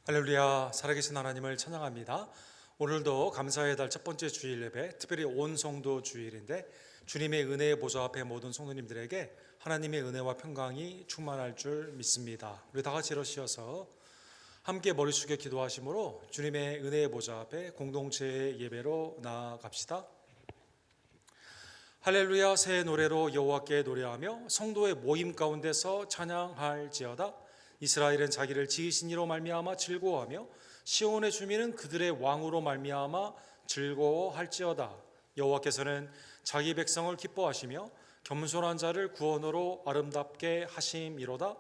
할렐루야, 살아계신 하나님을 찬양합니다. 오늘도 감사의 달 첫 번째 주일 예배, 특별히 온 성도 주일인데 주님의 은혜의 보좌 앞에 모든 성도님들에게 하나님의 은혜와 평강이 충만할 줄 믿습니다. 우리 다 같이 일어서셔서 함께 머리 숙여 기도하심으로 주님의 은혜의 보좌 앞에 공동체의 예배로 나아갑시다. 할렐루야, 새 노래로 여호와께 노래하며 성도의 모임 가운데서 찬양할지어다. 이스라엘은 자기를 지으신 이로 말미암아 즐거워하며 시온의 주민은 그들의 왕으로 말미암아 즐거워할지어다. 여호와께서는 자기 백성을 기뻐하시며 겸손한 자를 구원으로 아름답게 하심이로다.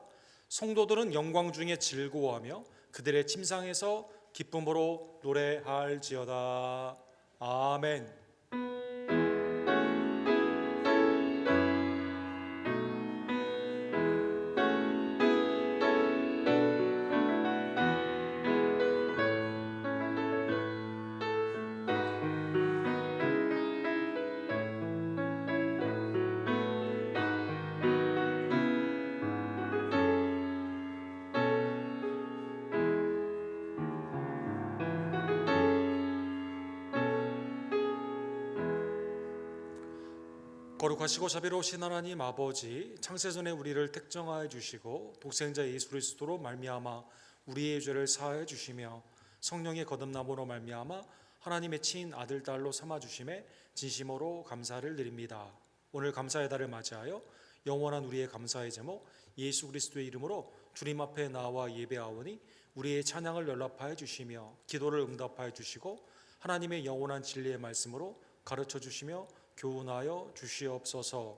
성도들은 영광 중에 즐거워하며 그들의 침상에서 기쁨으로 노래할지어다. 아멘. 거룩하시고 자비로우신 하나님 아버지, 창세전에 우리를 택정하여 주시고 독생자 예수 그리스도로 말미암아 우리의 죄를 사하여 주시며 성령의 거듭남으로 말미암아 하나님의 친 아들 딸로 삼아 주심에 진심으로 감사를 드립니다. 오늘 감사의 달을 맞이하여 영원한 우리의 감사의 제목 예수 그리스도의 이름으로 주님 앞에 나와 예배하오니 우리의 찬양을 연락하여 주시며 기도를 응답하여 주시고 하나님의 영원한 진리의 말씀으로 가르쳐 주시며 교훈하여 주시옵소서.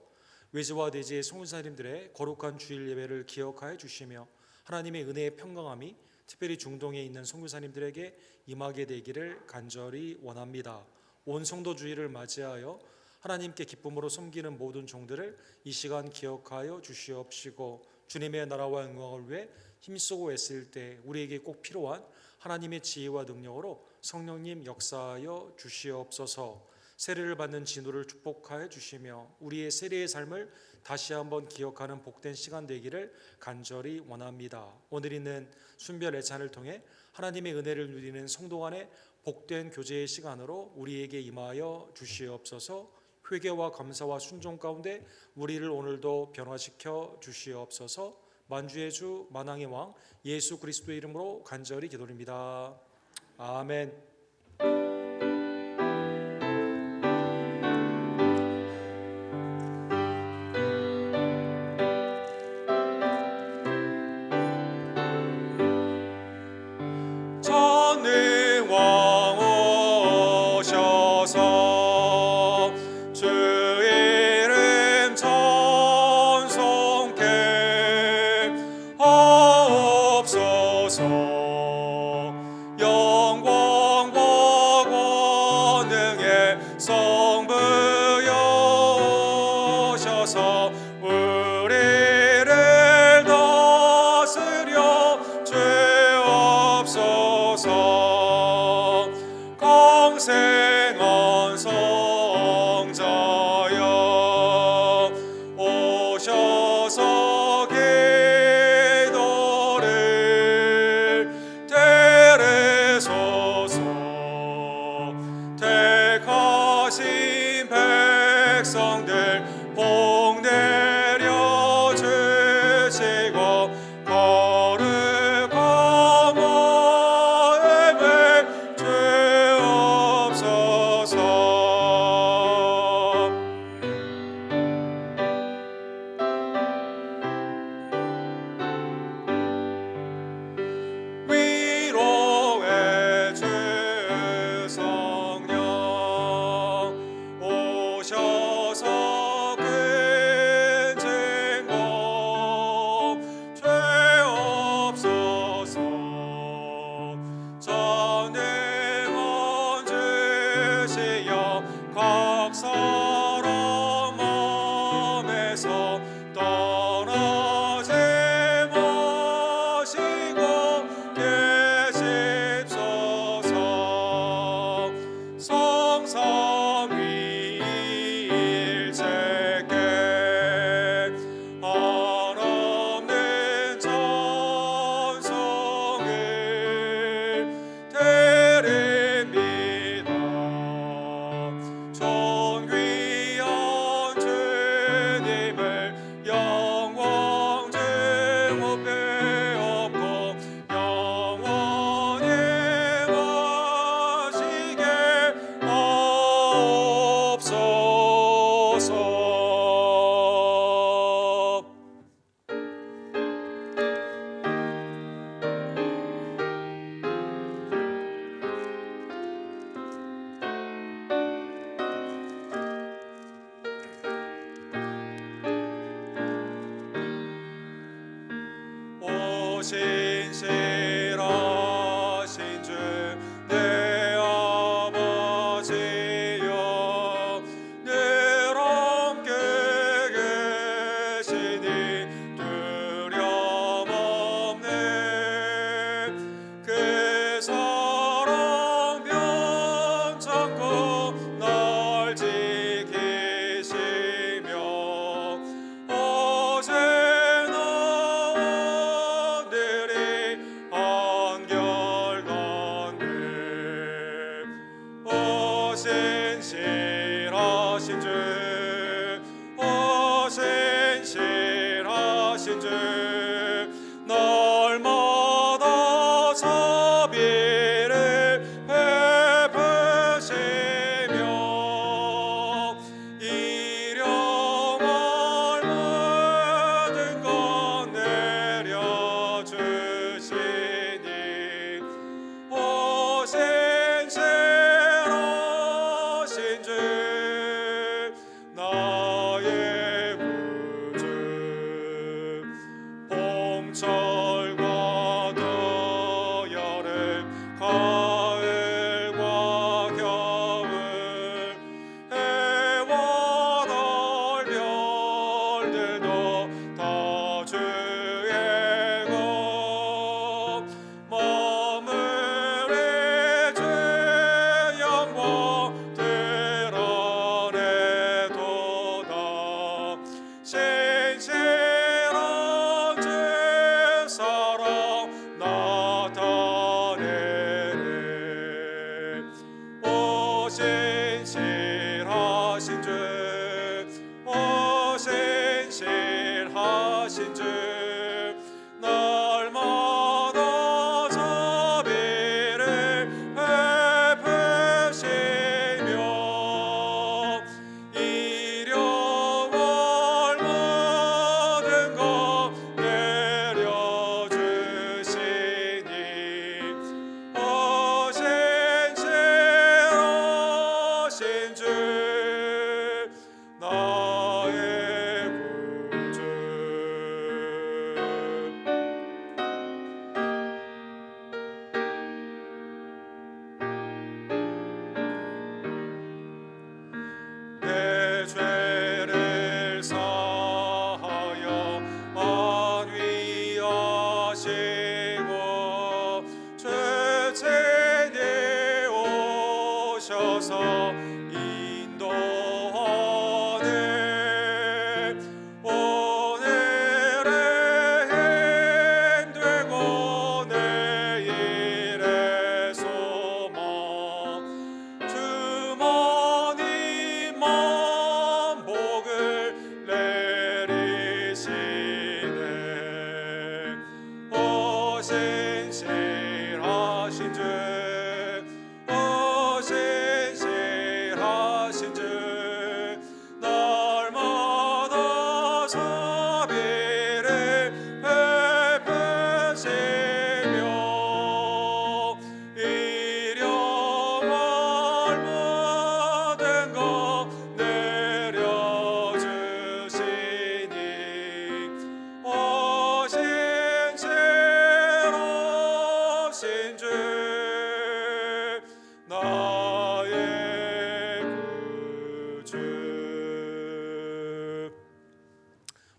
외지와 내지의 성도님들의 거룩한 주일 예배를 기억하여 주시며 하나님의 은혜의 평강함이 특별히 중동에 있는 선교사님들에게 임하게 되기를 간절히 원합니다. 온 성도 주일을 맞이하여 하나님께 기쁨으로 섬기는 모든 종들을 이 시간 기억하여 주시옵시고 주님의 나라와 영광을 위해 힘쓰고 애쓸 때 우리에게 꼭 필요한 하나님의 지혜와 능력으로 성령님 역사하여 주시옵소서. 세례를 받는 진우를 축복하여 주시며 우리의 세례의 삶을 다시 한번 기억하는 복된 시간 되기를 간절히 원합니다. 오늘 있는 순별 예찬을 통해 하나님의 은혜를 누리는 성도 간의 복된 교제의 시간으로 우리에게 임하여 주시옵소서. 회개와 감사와 순종 가운데 우리를 오늘도 변화시켜 주시옵소서. 만주의 주 만왕의 왕 예수 그리스도의 이름으로 간절히 기도드립니다. 아멘. 신실하신 주, 오 신실하신 주, 날마다 자비를 베푸시며 일용할 모든 것 내려주시니 오 신실하신 주, 나의 구주. 봄철과 또 여름, 가을과 겨울, 해와 달 별들도 다 주의 것, 만물의 주 영광 드러내도다. 신실한 주 사랑 나타내네. 오 신실하신 주, 오 신실하신 주, 날마다 자비를 베푸시며 일용할 모든 것 내려주시니 오 신실하신 주, 나의 구주. 내 죄를 사하여 안위하시고 죄책에 오셔서 인도하네. 오늘의 힘되고 내일의 소망, 주머니만 복을 내리시네. 오 신실하신 주, 오 신실하신 주, 날마다 자비를 베푸시며 일용할 모든 것 내려주시니 오 신실하신 주, 나의 구주.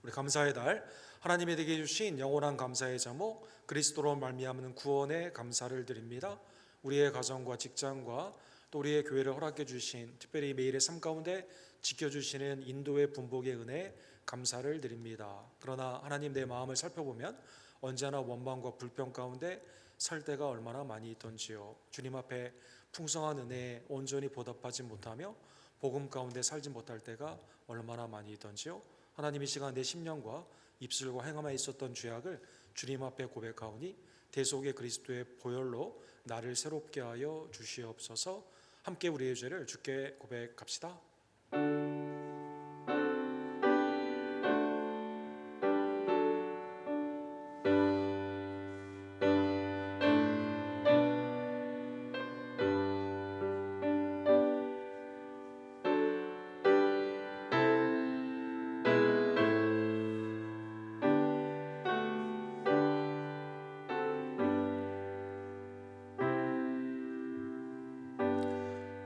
우리 감사의 달, 하나님이 되게 해주신 영원한 감사의 제목, 그리스도로 말미암는 구원에 감사를 드립니다. 우리의 가정과 직장과 또 우리의 교회를 허락해 주신, 특별히 매일의 삶 가운데 지켜주시는 인도의 분복의 은혜에 감사를 드립니다. 그러나 하나님, 내 마음을 살펴보면 언제나 원망과 불평 가운데 살 때가 얼마나 많이 있던지요. 주님 앞에 풍성한 은혜에 온전히 보답하지 못하며 복음 가운데 살지 못할 때가 얼마나 많이 있던지요. 하나님, 이 시간 내 심령과 입술과 행함에 있었던 죄악을 주님 앞에 고백하오니 대속의 그리스도의 보혈로 나를 새롭게 하여 주시옵소서. 함께 우리의 죄를 주께 고백합시다.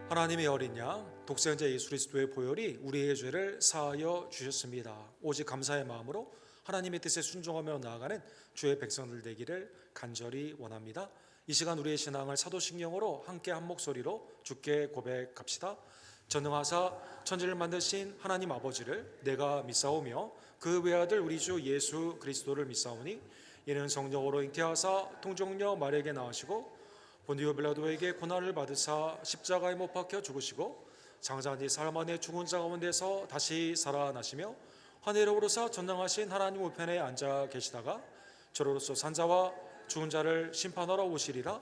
하나님의 어린 양 독생자 예수 그리스도의 보혈이 우리의 죄를 사하여 주셨습니다. 오직 감사의 마음으로 하나님의 뜻에 순종하며 나아가는 주의 백성들 되기를 간절히 원합니다. 이 시간 우리의 신앙을 사도신경으로 함께 한 목소리로 주께 고백합시다. 전능하사 천지를 만드신 하나님 아버지를 내가 믿사오며 그 외아들 우리 주 예수 그리스도를 믿사오니 이는 성령으로 잉태하사 통정녀 마리아에게 나으시고 본디오 빌라도에게 고난을 받으사 십자가에 못 박혀 죽으시고 장사한 지 사흘 만에 죽은 자 가운데서 다시 살아나시며 하늘에 오르사 전능하신 하나님 우편에 앉아 계시다가 저로서 산자와 죽은 자를 심판하러 오시리라.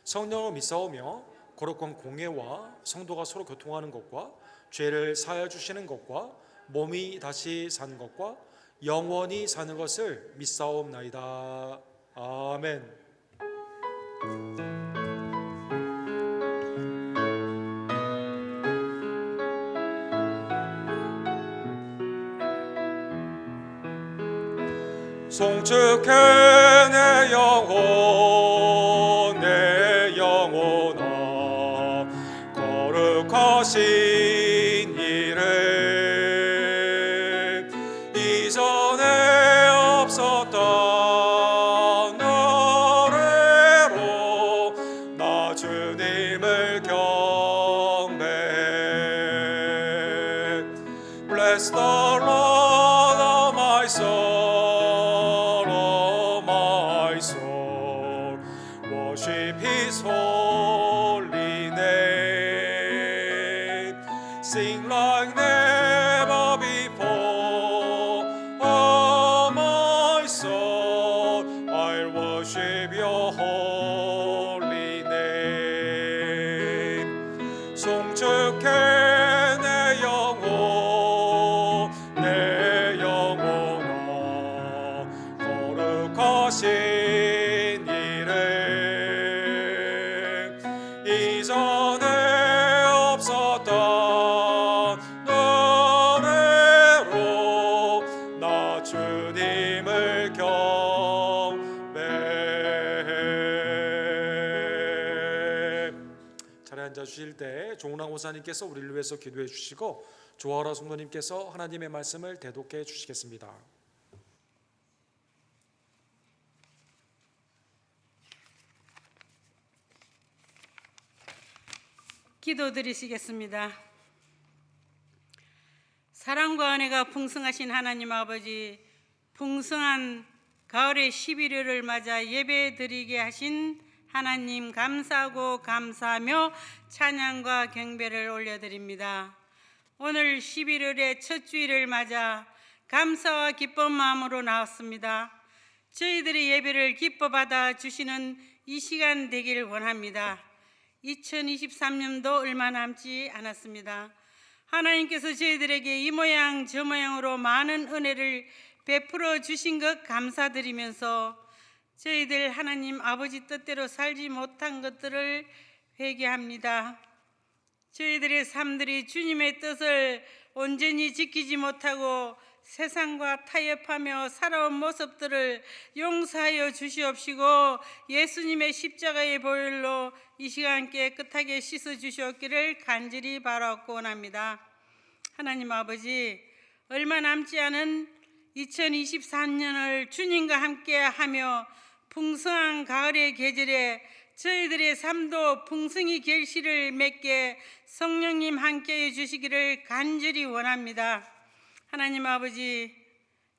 성령을 믿사오며 거룩한 공예와 성도가 서로 교통하는 것과 죄를 사하여 주시는 것과 몸이 다시 사는 것과 영원히 사는 것을 믿사옵나이다. 아멘. 송축해 내 영혼 내 영혼아 거룩하신 이름 이전에 없었던 노래로 나 주님을 경배해. Bless the Lord of my soul, worship His holy name. Sing like never before, oh my soul, I'll worship Your holy name. 송축해 내 영혼 내 영혼아 거룩하신 이전에 없었던 노래로 나 주님을 경배해. 자리에 앉아 주실 때 종랑 호사님께서 우리를 위해서 기도해 주시고 조아라 성도님께서 하나님의 말씀을 대독해 주시겠습니다. 기도드리시겠습니다. 사랑과 은혜가 풍성하신 하나님 아버지, 풍성한 가을의 11월을 맞아 예배드리게 하신 하나님 감사하고 감사하며 찬양과 경배를 올려드립니다. 오늘 11월의 첫 주일을 맞아 감사와 기쁜 마음으로 나왔습니다. 저희들의 예배를 기뻐 받아 주시는 이 시간 되길 원합니다. 2023년도 얼마 남지 않았습니다. 하나님께서 저희들에게 이 모양 저 모양으로 많은 은혜를 베풀어 주신 것 감사드리면서 저희들 하나님 아버지 뜻대로 살지 못한 것들을 회개합니다. 저희들의 삶들이 주님의 뜻을 온전히 지키지 못하고 세상과 타협하며 살아온 모습들을 용서하여 주시옵시고 예수님의 십자가의 보혈로 이 시간 깨끗하게 씻어 주시옵기를 간절히 바라옵고 원합니다. 하나님 아버지, 얼마 남지 않은 2024년을 주님과 함께 하며 풍성한 가을의 계절에 저희들의 삶도 풍성히 결실을 맺게 성령님 함께해 주시기를 간절히 원합니다. 하나님 아버지,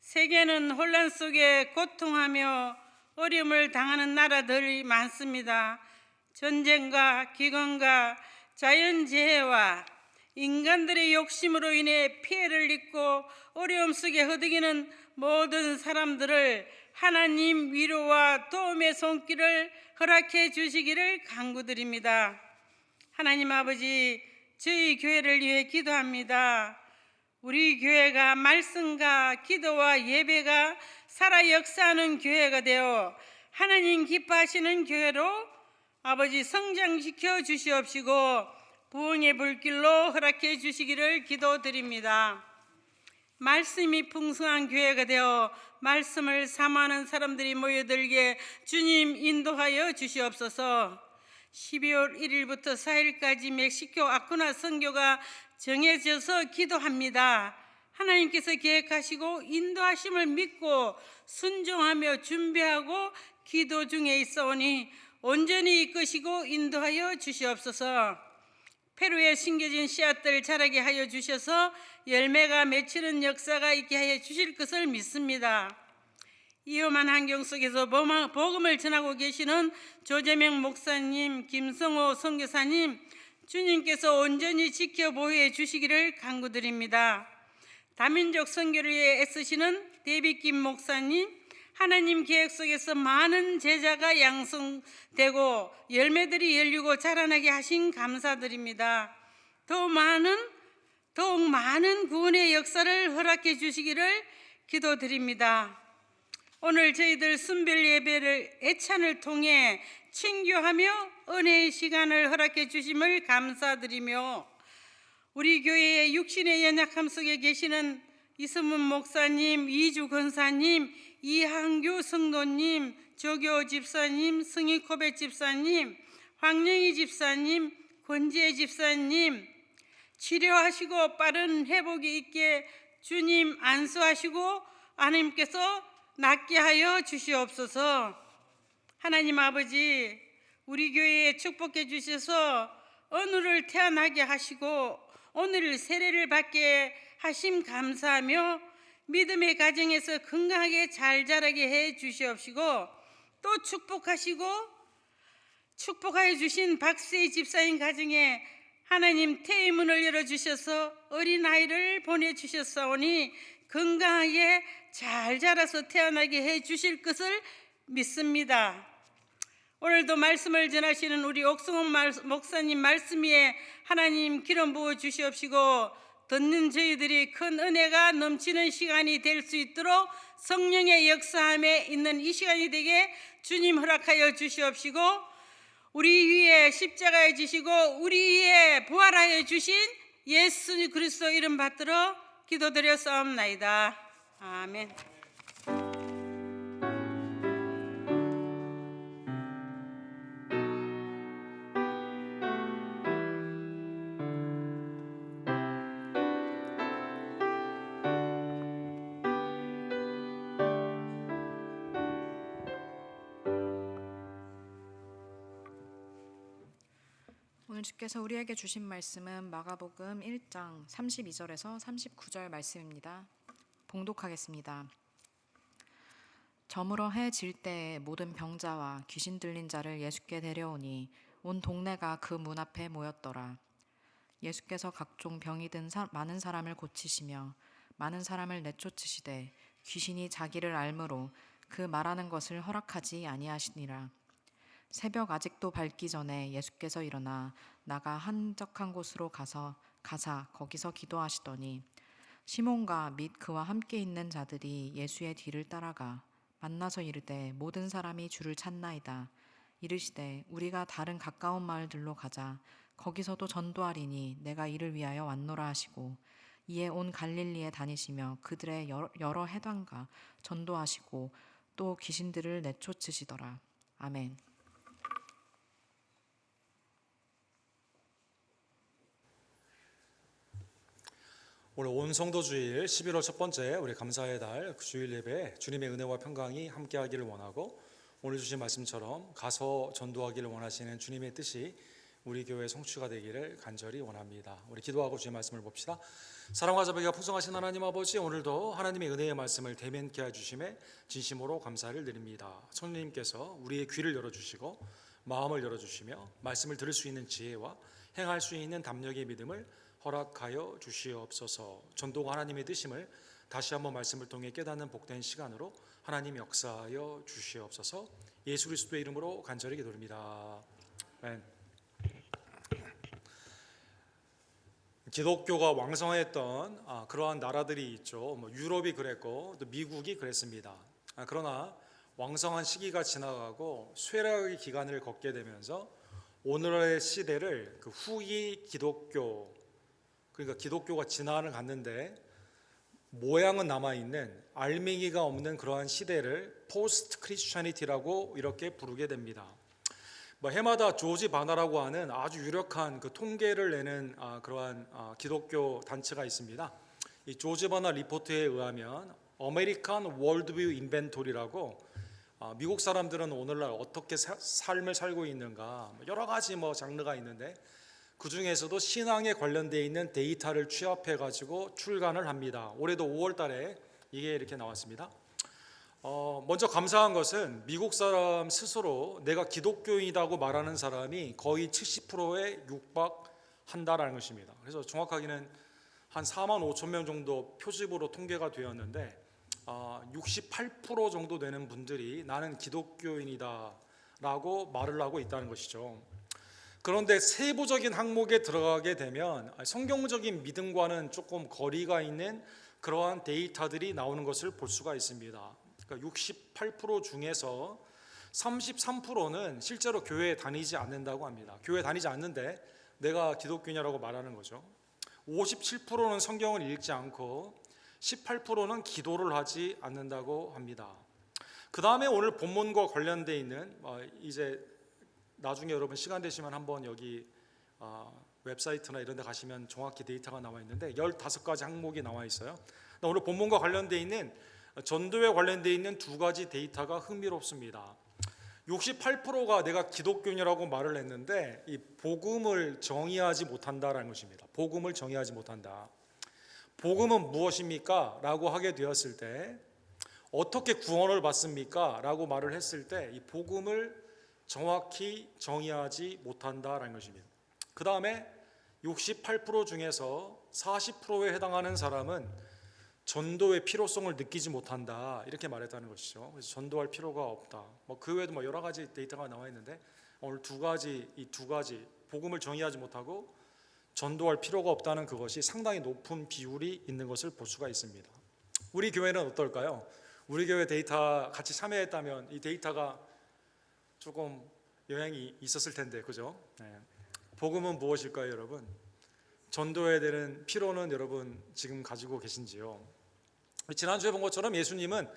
세계는 혼란 속에 고통하며 어려움을 당하는 나라들이 많습니다. 전쟁과 기근과 자연재해와 인간들의 욕심으로 인해 피해를 입고 어려움 속에 허덕이는 모든 사람들을 하나님 위로와 도움의 손길을 허락해 주시기를 간구드립니다. 하나님 아버지, 저희 교회를 위해 기도합니다. 우리 교회가 말씀과 기도와 예배가 살아 역사하는 교회가 되어 하나님 기뻐하시는 교회로 아버지 성장시켜 주시옵시고 부흥의 불길로 허락해 주시기를 기도드립니다. 말씀이 풍성한 교회가 되어 말씀을 사모하는 사람들이 모여들게 주님 인도하여 주시옵소서. 12월 1일부터 4일까지 멕시코 아쿠나 선교가 정해져서 기도합니다. 하나님께서 계획하시고 인도하심을 믿고 순종하며 준비하고 기도 중에 있어오니 온전히 이끄시고 인도하여 주시옵소서. 페루에 심겨진 씨앗들 자라게 하여 주셔서 열매가 맺히는 역사가 있게 하여 주실 것을 믿습니다. 위험한 환경 속에서 복음을 전하고 계시는 조재명 목사님, 김성호 선교사님, 주님께서 온전히 지켜 보호해 주시기를 간구드립니다. 다민족 선교를 위해 애쓰시는 데이빗 목사님, 하나님 계획 속에서 많은 제자가 양성되고 열매들이 열리고 자라나게 하신 감사드립니다. 더욱 많은 구원의 역사를 허락해 주시기를 기도드립니다. 오늘 저희들 순별 예배를 애찬을 통해 친교하며 은혜의 시간을 허락해 주심을 감사드리며 우리 교회의 육신의 연약함 속에 계시는 이승문 목사님, 이주 권사님, 이한규 성도님, 조교 집사님, 승희코벳 집사님, 황영희 집사님, 권지혜 집사님 치료하시고 빠른 회복이 있게 주님 안수하시고 하나님께서 낫게 하여 주시옵소서. 하나님 아버지, 우리 교회에 축복해 주셔서 어느를 태어나게 하시고 오늘 세례를 받게 하심 감사하며 믿음의 가정에서 건강하게 잘 자라게 해 주시옵시고 또 축복하여 주신 박수희 집사님 가정에 하나님 태의 문을 열어주셔서 어린아이를 보내주셨사오니 건강하게 잘 자라서 태어나게 해 주실 것을 믿습니다. 오늘도 말씀을 전하시는 우리 옥성훈 목사님 말씀 위에 하나님 기름 부어 주시옵시고 듣는 저희들이 큰 은혜가 넘치는 시간이 될 수 있도록 성령의 역사함에 있는 이 시간이 되게 주님 허락하여 주시옵시고 우리 위에 십자가에 지시고 우리 위에 부활하여 주신 예수 그리스도 이름 받들어 기도드렸사옵나이다. 아멘. 오늘 주께서 우리에게 주신 말씀은 마가복음 1장 32절에서 39절 말씀입니다. 봉독하겠습니다. 저물어 해 질 때에 모든 병자와 귀신 들린 자를 예수께 데려오니 온 동네가 그 문 앞에 모였더라. 예수께서 각종 병이 든 많은 사람을 고치시며 많은 사람을 내쫓으시되 귀신이 자기를 알므로 그 말하는 것을 허락하지 아니하시니라. 새벽 아직도 밝기 전에 예수께서 일어나 나가 한적한 곳으로 가사 거기서 기도하시더니 시몬과 및 그와 함께 있는 자들이 예수의 뒤를 따라가 만나서 이르되 모든 사람이 주를 찾나이다. 이르시되 우리가 다른 가까운 마을들로 가자. 거기서도 전도하리니 내가 이를 위하여 왔노라 하시고 이에 온 갈릴리에 다니시며 그들의 여러 해당과 전도하시고 또 귀신들을 내쫓으시더라. 아멘. 오늘 온 성도 주일 11월 첫 번째 우리 감사의 달 주일 예배에 주님의 은혜와 평강이 함께하기를 원하고 오늘 주신 말씀처럼 가서 전도하기를 원하시는 주님의 뜻이 우리 교회 성취가 되기를 간절히 원합니다. 우리 기도하고 주의 말씀을 봅시다. 사랑과 자비가 풍성하신 하나님 아버지, 오늘도 하나님의 은혜의 말씀을 대면케 해주심에 진심으로 감사를 드립니다. 성령님께서 우리의 귀를 열어주시고 마음을 열어주시며 말씀을 들을 수 있는 지혜와 행할 수 있는 담력의 믿음을 허락하여 주시옵소서. 전도가 하나님의 뜻임을 다시 한번 말씀을 통해 깨닫는 복된 시간으로 하나님 역사하여 주시옵소서. 예수 그리스도의 이름으로 간절히 기도드립니다. 아멘. 기독교가 왕성했던 그러한 나라들이 있죠. 유럽이 그랬고 또 미국이 그랬습니다. 그러나 왕성한 시기가 지나가고 쇠락의 기간을 걷게 되면서 오늘의 시대를 그 후기 기독교, 그러니까 기독교가 진화를 갔는데 모양은 남아있는 알맹이가 없는 그러한 시대를 포스트 크리스천이티라고 이렇게 부르게 됩니다. 해마다 조지 바나라고 하는 아주 유력한 그 통계를 내는 그러한 기독교 단체가 있습니다. 이 조지 바나 리포트에 의하면 아메리칸 월드뷰 인벤토리라고 미국 사람들은 오늘날 어떻게 삶을 살고 있는가 여러 가지 장르가 있는데 그 중에서도 신앙에 관련되어 있는 데이터를 취합해 가지고 출간을 합니다. 올해도 5월 달에 이게 이렇게 나왔습니다. 먼저 감사한 것은 미국 사람 스스로 내가 기독교인이라고 말하는 사람이 거의 70%에 육박한다라는 것입니다. 그래서 정확하게는 한 4만 5천 명 정도 표집으로 통계가 되었는데 68% 정도 되는 분들이 나는 기독교인이다라고 말을 하고 있다는 것이죠. 그런데 세부적인 항목에 들어가게 되면 성경적인 믿음과는 조금 거리가 있는 그러한 데이터들이 나오는 것을 볼 수가 있습니다. 그러니까 68% 중에서 33%는 실제로 교회에 다니지 않는다고 합니다. 교회 다니지 않는데 내가 기독교냐라고 말하는 거죠. 57%는 성경을 읽지 않고 18%는 기도를 하지 않는다고 합니다. 그 다음에 오늘 본문과 관련되어 있는 이제 나중에 여러분 시간 되시면 한번 여기 웹사이트나 이런 데 가시면 정확히 데이터가 나와 있는데 15가지 항목이 나와 있어요. 오늘 본문과 관련되어 있는 전도에 관련되어 있는 두 가지 데이터가 흥미롭습니다. 68%가 내가 기독교인이라고 말을 했는데 이 복음을 정의하지 못한다라는 것입니다. 복음을 정의하지 못한다. 복음은 무엇입니까? 라고 하게 되었을 때 어떻게 구원을 받습니까? 라고 말을 했을 때 이 복음을 정확히 정의하지 못한다라는 것입니다. 그 다음에 68% 중에서 40%에 해당하는 사람은 전도의 필요성을 느끼지 못한다 이렇게 말했다는 것이죠. 그래서 전도할 필요가 없다. 그 외에도 여러 가지 데이터가 나와 있는데 오늘 이 두 가지 복음을 정의하지 못하고 전도할 필요가 없다는 그것이 상당히 높은 비율이 있는 것을 볼 수가 있습니다. 우리 교회는 어떨까요? 우리 교회 데이터 같이 참여했다면 이 데이터가 조금 영향이 있었을 텐데, 그죠? 네. 복음은 무엇일까요, 여러분? 전도해야 되는 필요는 여러분 지금 가지고 계신지요? 지난주에 본 것처럼 예수님은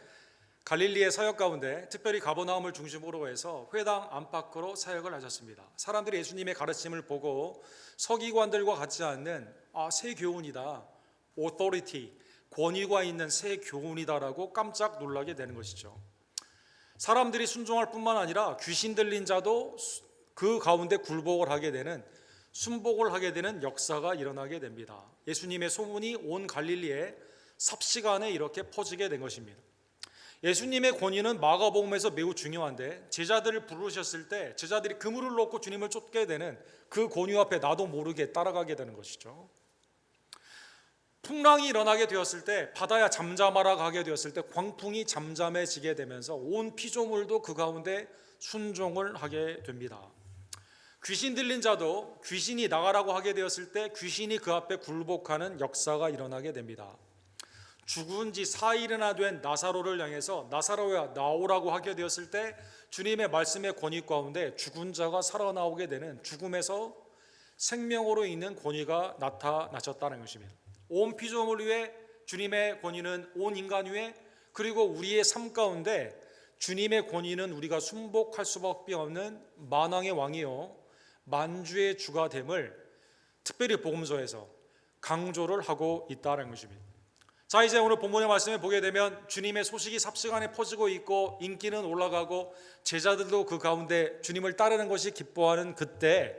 갈릴리의 사역 가운데 특별히 가버나움을 중심으로 해서 회당 안팎으로 사역을 하셨습니다. 사람들이 예수님의 가르침을 보고 서기관들과 같지 않는 새 교훈이다, authority, 권위가 있는 새 교훈이다라고 깜짝 놀라게 되는 것이죠. 사람들이 순종할 뿐만 아니라 귀신 들린 자도 그 가운데 굴복을 하게 되는, 순복을 하게 되는 역사가 일어나게 됩니다. 예수님의 소문이 온 갈릴리에 삽시간에 이렇게 퍼지게 된 것입니다. 예수님의 권위는 마가복음에서 매우 중요한데 제자들을 부르셨을 때 제자들이 그물을 놓고 주님을 쫓게 되는 그 권위 앞에 나도 모르게 따라가게 되는 것이죠. 풍랑이 일어나게 되었을 때, 바다야 잠잠하라 가게 되었을 때 광풍이 잠잠해지게 되면서 온 피조물도 그 가운데 순종을 하게 됩니다. 귀신 들린 자도 귀신이 나가라고 하게 되었을 때 귀신이 그 앞에 굴복하는 역사가 일어나게 됩니다. 죽은 지 4일이나 된 나사로를 향해서 나사로야 나오라고 하게 되었을 때 주님의 말씀의 권위 가운데 죽은 자가 살아나오게 되는, 죽음에서 생명으로 있는 권위가 나타나셨다는 것입니다. 온 피조물 위에 주님의 권위는 온 인간 위에, 그리고 우리의 삶 가운데 주님의 권위는 우리가 순복할 수밖에 없는 만왕의 왕이요 만주의 주가 됨을 특별히 복음서에서 강조를 하고 있다는 것입니다. 자, 이제 오늘 본문의 말씀을 보게 되면 주님의 소식이 삽시간에 퍼지고 있고 인기는 올라가고 제자들도 그 가운데 주님을 따르는 것이 기뻐하는 그때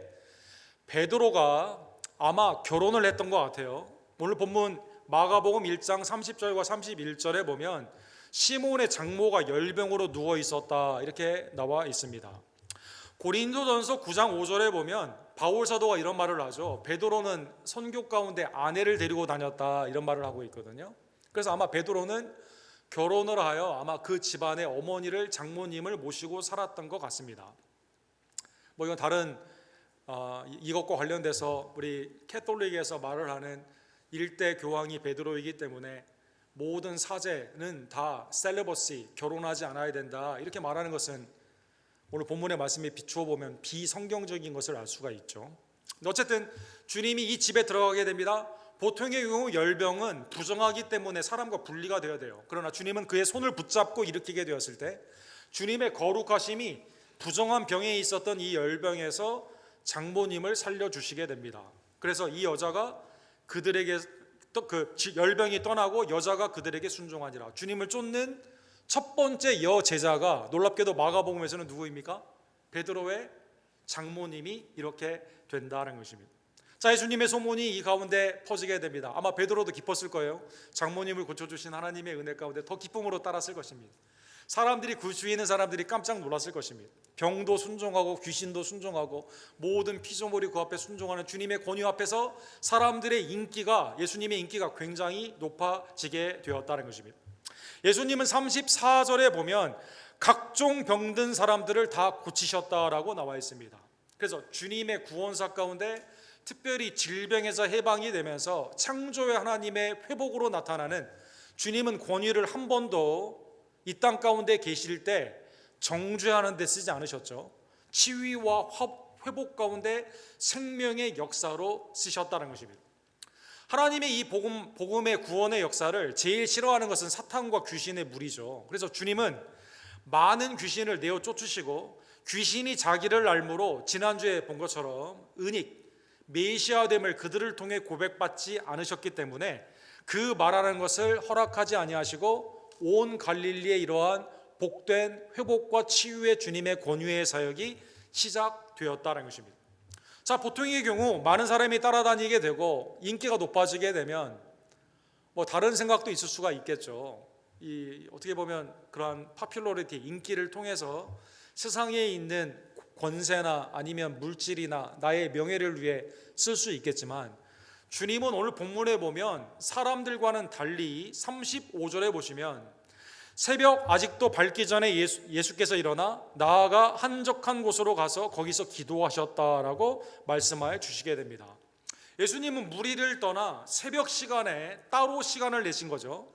베드로가 아마 결혼을 했던 것 같아요. 오늘 본문 마가복음 1장 30절과 31절에 보면 시몬의 장모가 열병으로 누워 있었다 이렇게 나와 있습니다. 고린도전서 9장 5절에 보면 바울 사도가 이런 말을 하죠. 베드로는 선교 가운데 아내를 데리고 다녔다 이런 말을 하고 있거든요. 그래서 아마 베드로는 결혼을 하여 아마 그 집안의 어머니를, 장모님을 모시고 살았던 것 같습니다. 이건 다른 이것과 관련돼서 우리 캐톨릭에서 말을 하는 일대 교황이 베드로이기 때문에 모든 사제는 다 셀레버시, 결혼하지 않아야 된다 이렇게 말하는 것은 오늘 본문의 말씀에 비추어 보면 비성경적인 것을 알 수가 있죠. 어쨌든 주님이 이 집에 들어가게 됩니다. 보통의 경우 열병은 부정하기 때문에 사람과 분리가 되어야 돼요. 그러나 주님은 그의 손을 붙잡고 일으키게 되었을 때 주님의 거룩하심이 부정한 병에 있었던 이 열병에서 장모님을 살려주시게 됩니다. 그래서 이 여자가 그들에게 그 열병이 떠나고 여자가 그들에게 순종하니라. 주님을 쫓는 첫 번째 여제자가 놀랍게도 마가복음에서는 누구입니까? 베드로의 장모님이 이렇게 된다는 것입니다. 자, 예수님의 소문이 이 가운데 퍼지게 됩니다. 아마 베드로도 기뻤을 거예요. 장모님을 고쳐주신 하나님의 은혜 가운데 더 기쁨으로 따랐을 것입니다. 사람들이 그 주위에 있는 사람들이 깜짝 놀랐을 것입니다. 병도 순종하고 귀신도 순종하고 모든 피조물이 그 앞에 순종하는 주님의 권위 앞에서 사람들의 인기가, 예수님의 인기가 굉장히 높아지게 되었다는 것입니다. 예수님은 34절에 보면 각종 병든 사람들을 다 고치셨다라고 나와 있습니다. 그래서 주님의 구원사 가운데 특별히 질병에서 해방이 되면서 창조의 하나님의 회복으로 나타나는, 주님은 권위를 한 번도 이 땅 가운데 계실 때 정죄하는 데 쓰지 않으셨죠. 치유와 회복 가운데 생명의 역사로 쓰셨다는 것입니다. 하나님의 이 복음의 구원의 역사를 제일 싫어하는 것은 사탄과 귀신의 무리죠. 그래서 주님은 많은 귀신을 내어 쫓으시고 귀신이 자기를 알므로 지난주에 본 것처럼 은익, 메시아됨을 그들을 통해 고백받지 않으셨기 때문에 그 말하는 것을 허락하지 아니하시고 온 갈릴리에 이러한 복된 회복과 치유의 주님의 권위의 사역이 시작되었다는 것입니다. 자, 보통의 경우 많은 사람이 따라다니게 되고 인기가 높아지게 되면 다른 생각도 있을 수가 있겠죠. 어떻게 보면 그러한 파퓰러리티, 인기를 통해서 세상에 있는 권세나 아니면 물질이나 나의 명예를 위해 쓸 수 있겠지만, 주님은 오늘 본문에 보면 사람들과는 달리 35절에 보시면 새벽 아직도 밝기 전에 예수께서 일어나 나아가 한적한 곳으로 가서 거기서 기도하셨다라고 말씀하여 주시게 됩니다. 예수님은 무리를 떠나 새벽 시간에 따로 시간을 내신 거죠.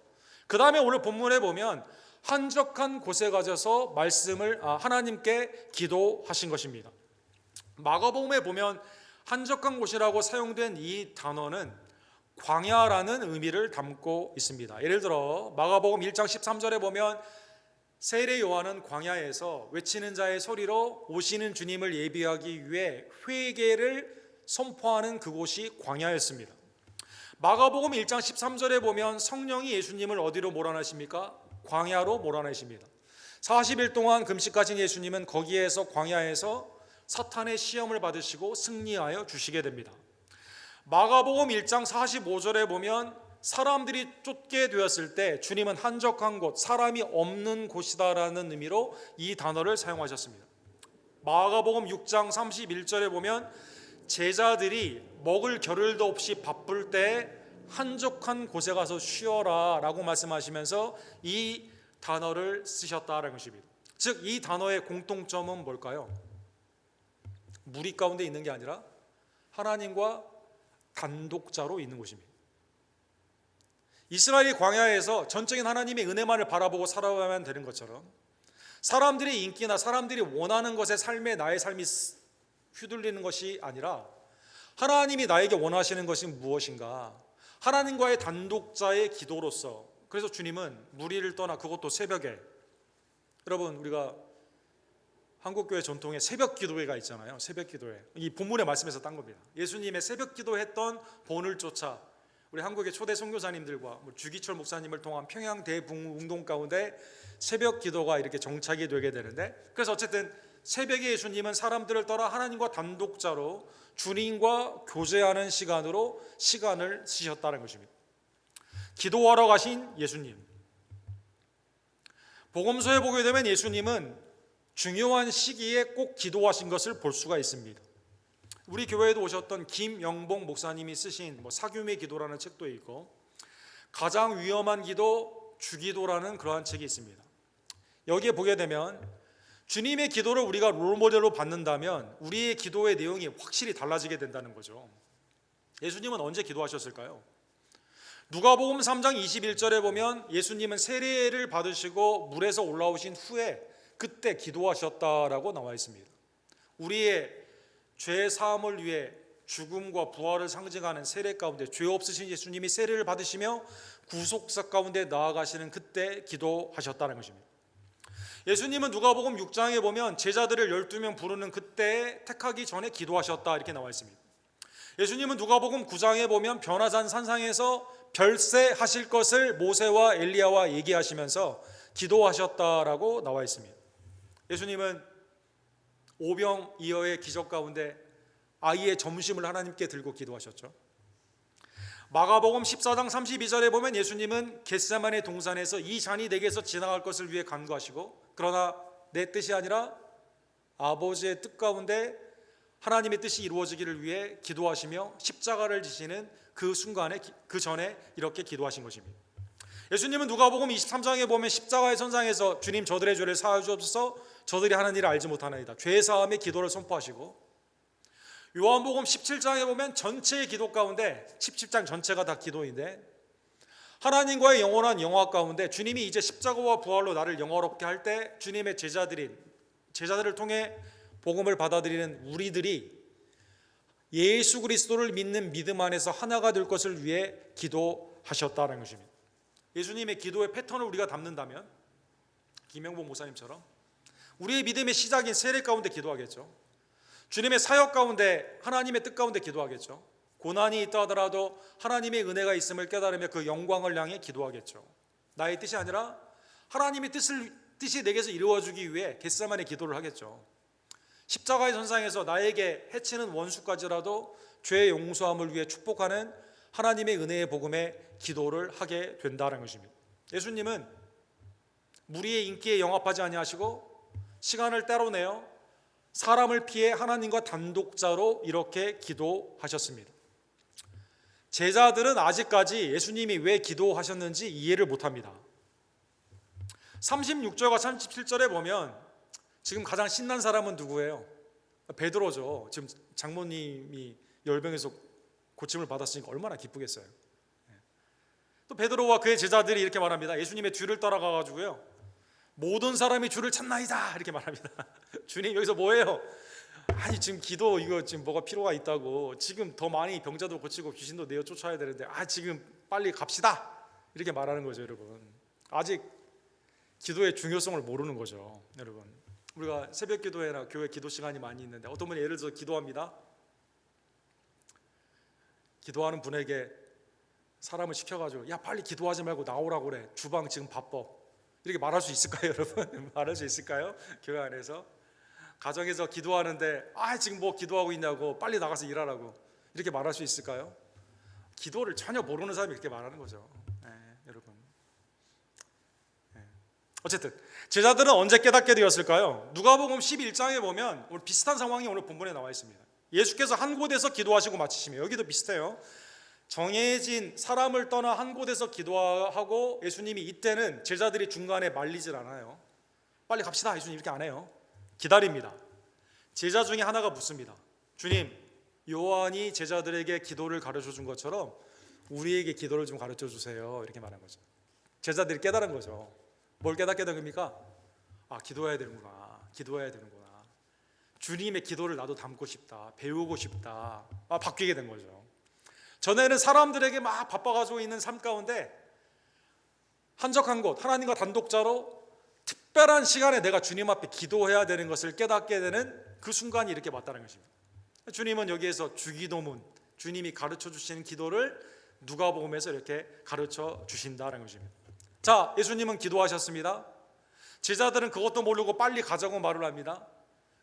그 다음에 오늘 본문에 보면 한적한 곳에 가셔서 말씀을 하나님께 기도하신 것입니다. 마가복음에 보면 한적한 곳이라고 사용된 이 단어는 광야라는 의미를 담고 있습니다. 예를 들어 마가복음 1장 13절에 보면 세례 요한은 광야에서 외치는 자의 소리로 오시는 주님을 예비하기 위해 회개를 선포하는 그곳이 광야였습니다. 마가복음 1장 13절에 보면 성령이 예수님을 어디로 몰아내십니까? 광야로 몰아내십니다. 40일 동안 금식하신 예수님은 거기에서 광야에서 사탄의 시험을 받으시고 승리하여 주시게 됩니다. 마가복음 1장 45절에 보면 사람들이 쫓게 되었을 때 주님은 한적한 곳, 사람이 없는 곳이다라는 의미로 이 단어를 사용하셨습니다. 마가복음 6장 31절에 보면 제자들이 먹을 겨를도 없이 바쁠 때 한적한 곳에 가서 쉬어라 라고 말씀하시면서 이 단어를 쓰셨다는 것입니다. 즉 이 단어의 공통점은 뭘까요? 무리 가운데 있는 게 아니라 하나님과 단독자로 있는 곳입니다. 이스라엘이 광야에서 전적인 하나님의 은혜만을 바라보고 살아가면 되는 것처럼 사람들의 인기나 사람들이 원하는 것에 나의 삶이 휘둘리는 것이 아니라 하나님이 나에게 원하시는 것이 무엇인가, 하나님과의 단독자의 기도로서, 그래서 주님은 무리를 떠나, 그것도 새벽에, 여러분 우리가 한국교회 전통의 새벽 기도회가 있잖아요. 새벽 기도회, 이 본문의 말씀에서 딴 겁니다. 예수님의 새벽 기도했던 본을 쫓아 우리 한국의 초대 선교사님들과 주기철 목사님을 통한 평양 대붕운동 가운데 새벽 기도가 이렇게 정착이 되게 되는데, 그래서 어쨌든 새벽에 예수님은 사람들을 떠나 하나님과 단독자로 주님과 교제하는 시간으로 시간을 쓰셨다는 것입니다. 기도하러 가신 예수님, 복음서에 보게 되면 예수님은 중요한 시기에 꼭 기도하신 것을 볼 수가 있습니다. 우리 교회에도 오셨던 김영봉 목사님이 쓰신 사귐의 기도라는 책도 있고, 가장 위험한 기도 주기도라는 그러한 책이 있습니다. 여기에 보게 되면 주님의 기도를 우리가 롤모델로 받는다면 우리의 기도의 내용이 확실히 달라지게 된다는 거죠. 예수님은 언제 기도하셨을까요? 누가복음 3장 21절에 보면 예수님은 세례를 받으시고 물에서 올라오신 후에 그때 기도하셨다라고 나와 있습니다. 우리의 죄 사함을 위해 죽음과 부활을 상징하는 세례 가운데 죄 없으신 예수님이 세례를 받으시며 구속사 가운데 나아가시는 그때 기도하셨다는 것입니다. 예수님은 누가복음 6장에 보면 제자들을 12명 부르는 그때 택하기 전에 기도하셨다 이렇게 나와 있습니다. 예수님은 누가복음 9장에 보면 변화산 산상에서 별세하실 것을 모세와 엘리야와 얘기하시면서 기도하셨다라고 나와 있습니다. 예수님은 오병이어의 기적 가운데 아이의 점심을 하나님께 들고 기도하셨죠. 마가복음 14장 32절에 보면 예수님은 겟세마네 동산에서 이 잔이 내게서 지나갈 것을 위해 간구하시고, 그러나 내 뜻이 아니라 아버지의 뜻 가운데 하나님의 뜻이 이루어지기를 위해 기도하시며 십자가를 지시는 그 순간에, 그 전에 이렇게 기도하신 것입니다. 예수님은 누가복음 23장에 보면 십자가의 선상에서 주님 저들의 죄를 사하여 주옵소서, 저들이 하는 일을 알지 못하나이다, 죄 사함의 기도를 선포하시고, 요한복음 17장에 보면 전체의 기도 가운데, 17장 전체가 다 기도인데, 하나님과의 영원한 영화 가운데 주님이 이제 십자가와 부활로 나를 영화롭게 할 때 주님의 제자들을 통해 복음을 받아들이는 우리들이 예수 그리스도를 믿는 믿음 안에서 하나가 될 것을 위해 기도하셨다는 것입니다. 예수님의 기도의 패턴을 우리가 담는다면 김영복 목사님처럼 우리의 믿음의 시작인 세례 가운데 기도하겠죠. 주님의 사역 가운데, 하나님의 뜻 가운데 기도하겠죠. 고난이 있다 하더라도 하나님의 은혜가 있음을 깨달으며 그 영광을 향해 기도하겠죠. 나의 뜻이 아니라 하나님의 뜻이 내게서 이루어지기 위해 겟세마네 기도를 하겠죠. 십자가의 선상에서 나에게 해치는 원수까지라도 죄의 용서함을 위해 축복하는 하나님의 은혜의 복음에 기도를 하게 된다는 것입니다. 예수님은 무리의 인기에 영합하지 아니하시고 시간을 따로 내어 사람을 피해 하나님과 단독자로 이렇게 기도하셨습니다. 제자들은 아직까지 예수님이 왜 기도하셨는지 이해를 못합니다. 36절과 37절에 보면 지금 가장 신난 사람은 누구예요? 베드로죠. 지금 장모님이 열병에서 고침을 받았으니까 얼마나 기쁘겠어요. 또 베드로와 그의 제자들이 이렇게 말합니다. 예수님의 뒤를 따라가가지고요, 모든 사람이 주를 찾나이다 이렇게 말합니다. 주님 여기서 뭐예요? 아니 지금 기도 이거 지금 뭐가 필요가 있다고, 지금 더 많이 병자도 고치고 귀신도 내어 쫓아야 되는데 지금 빨리 갑시다 이렇게 말하는 거죠. 여러분, 아직 기도의 중요성을 모르는 거죠. 여러분, 우리가 새벽 기도회나 교회 기도 시간이 많이 있는데 어떤 분이 예를 들어 기도합니다. 기도하는 분에게 사람을 시켜가지고 야 빨리 기도하지 말고 나오라고 그래, 주방 지금 바빠, 이렇게 말할 수 있을까요, 여러분? 말할 수 있을까요? 교회 안에서 가정에서 기도하는데 지금 뭐 기도하고 있냐고, 빨리 나가서 일하라고 이렇게 말할 수 있을까요? 기도를 전혀 모르는 사람이 이렇게 말하는 거죠. 여러분. 어쨌든 제자들은 언제 깨닫게 되었을까요? 누가복음 11장에 보면 오늘 비슷한 상황이 오늘 본문에 나와 있습니다. 예수께서 한 곳에서 기도하시고 마치시며, 여기도 비슷해요. 정해진 사람을 떠나 한 곳에서 기도하고 예수님이 이때는 제자들이 중간에 말리질 않아요. 빨리 갑시다 예수님 이렇게 안 해요. 기다립니다. 제자 중에 하나가 묻습니다. 주님, 요한이 제자들에게 기도를 가르쳐 준 것처럼 우리에게 기도를 좀 가르쳐 주세요 이렇게 말한 거죠. 제자들이 깨달은 거죠. 뭘 깨닫게 된 겁니까? 기도해야 되는구나, 기도해야 되는구나, 주님의 기도를 나도 담고 싶다, 배우고 싶다, 바뀌게 된 거죠. 전에는 사람들에게 막 바빠가지고 있는 삶 가운데 한적한 곳, 하나님과 단독자로 특별한 시간에 내가 주님 앞에 기도해야 되는 것을 깨닫게 되는 그 순간이 이렇게 왔다는 것입니다. 주님은 여기에서 주기도문, 주님이 가르쳐 주시는 기도를 누가복음에서 이렇게 가르쳐 주신다는 것입니다. 자, 예수님은 기도하셨습니다. 제자들은 그것도 모르고 빨리 가자고 말을 합니다.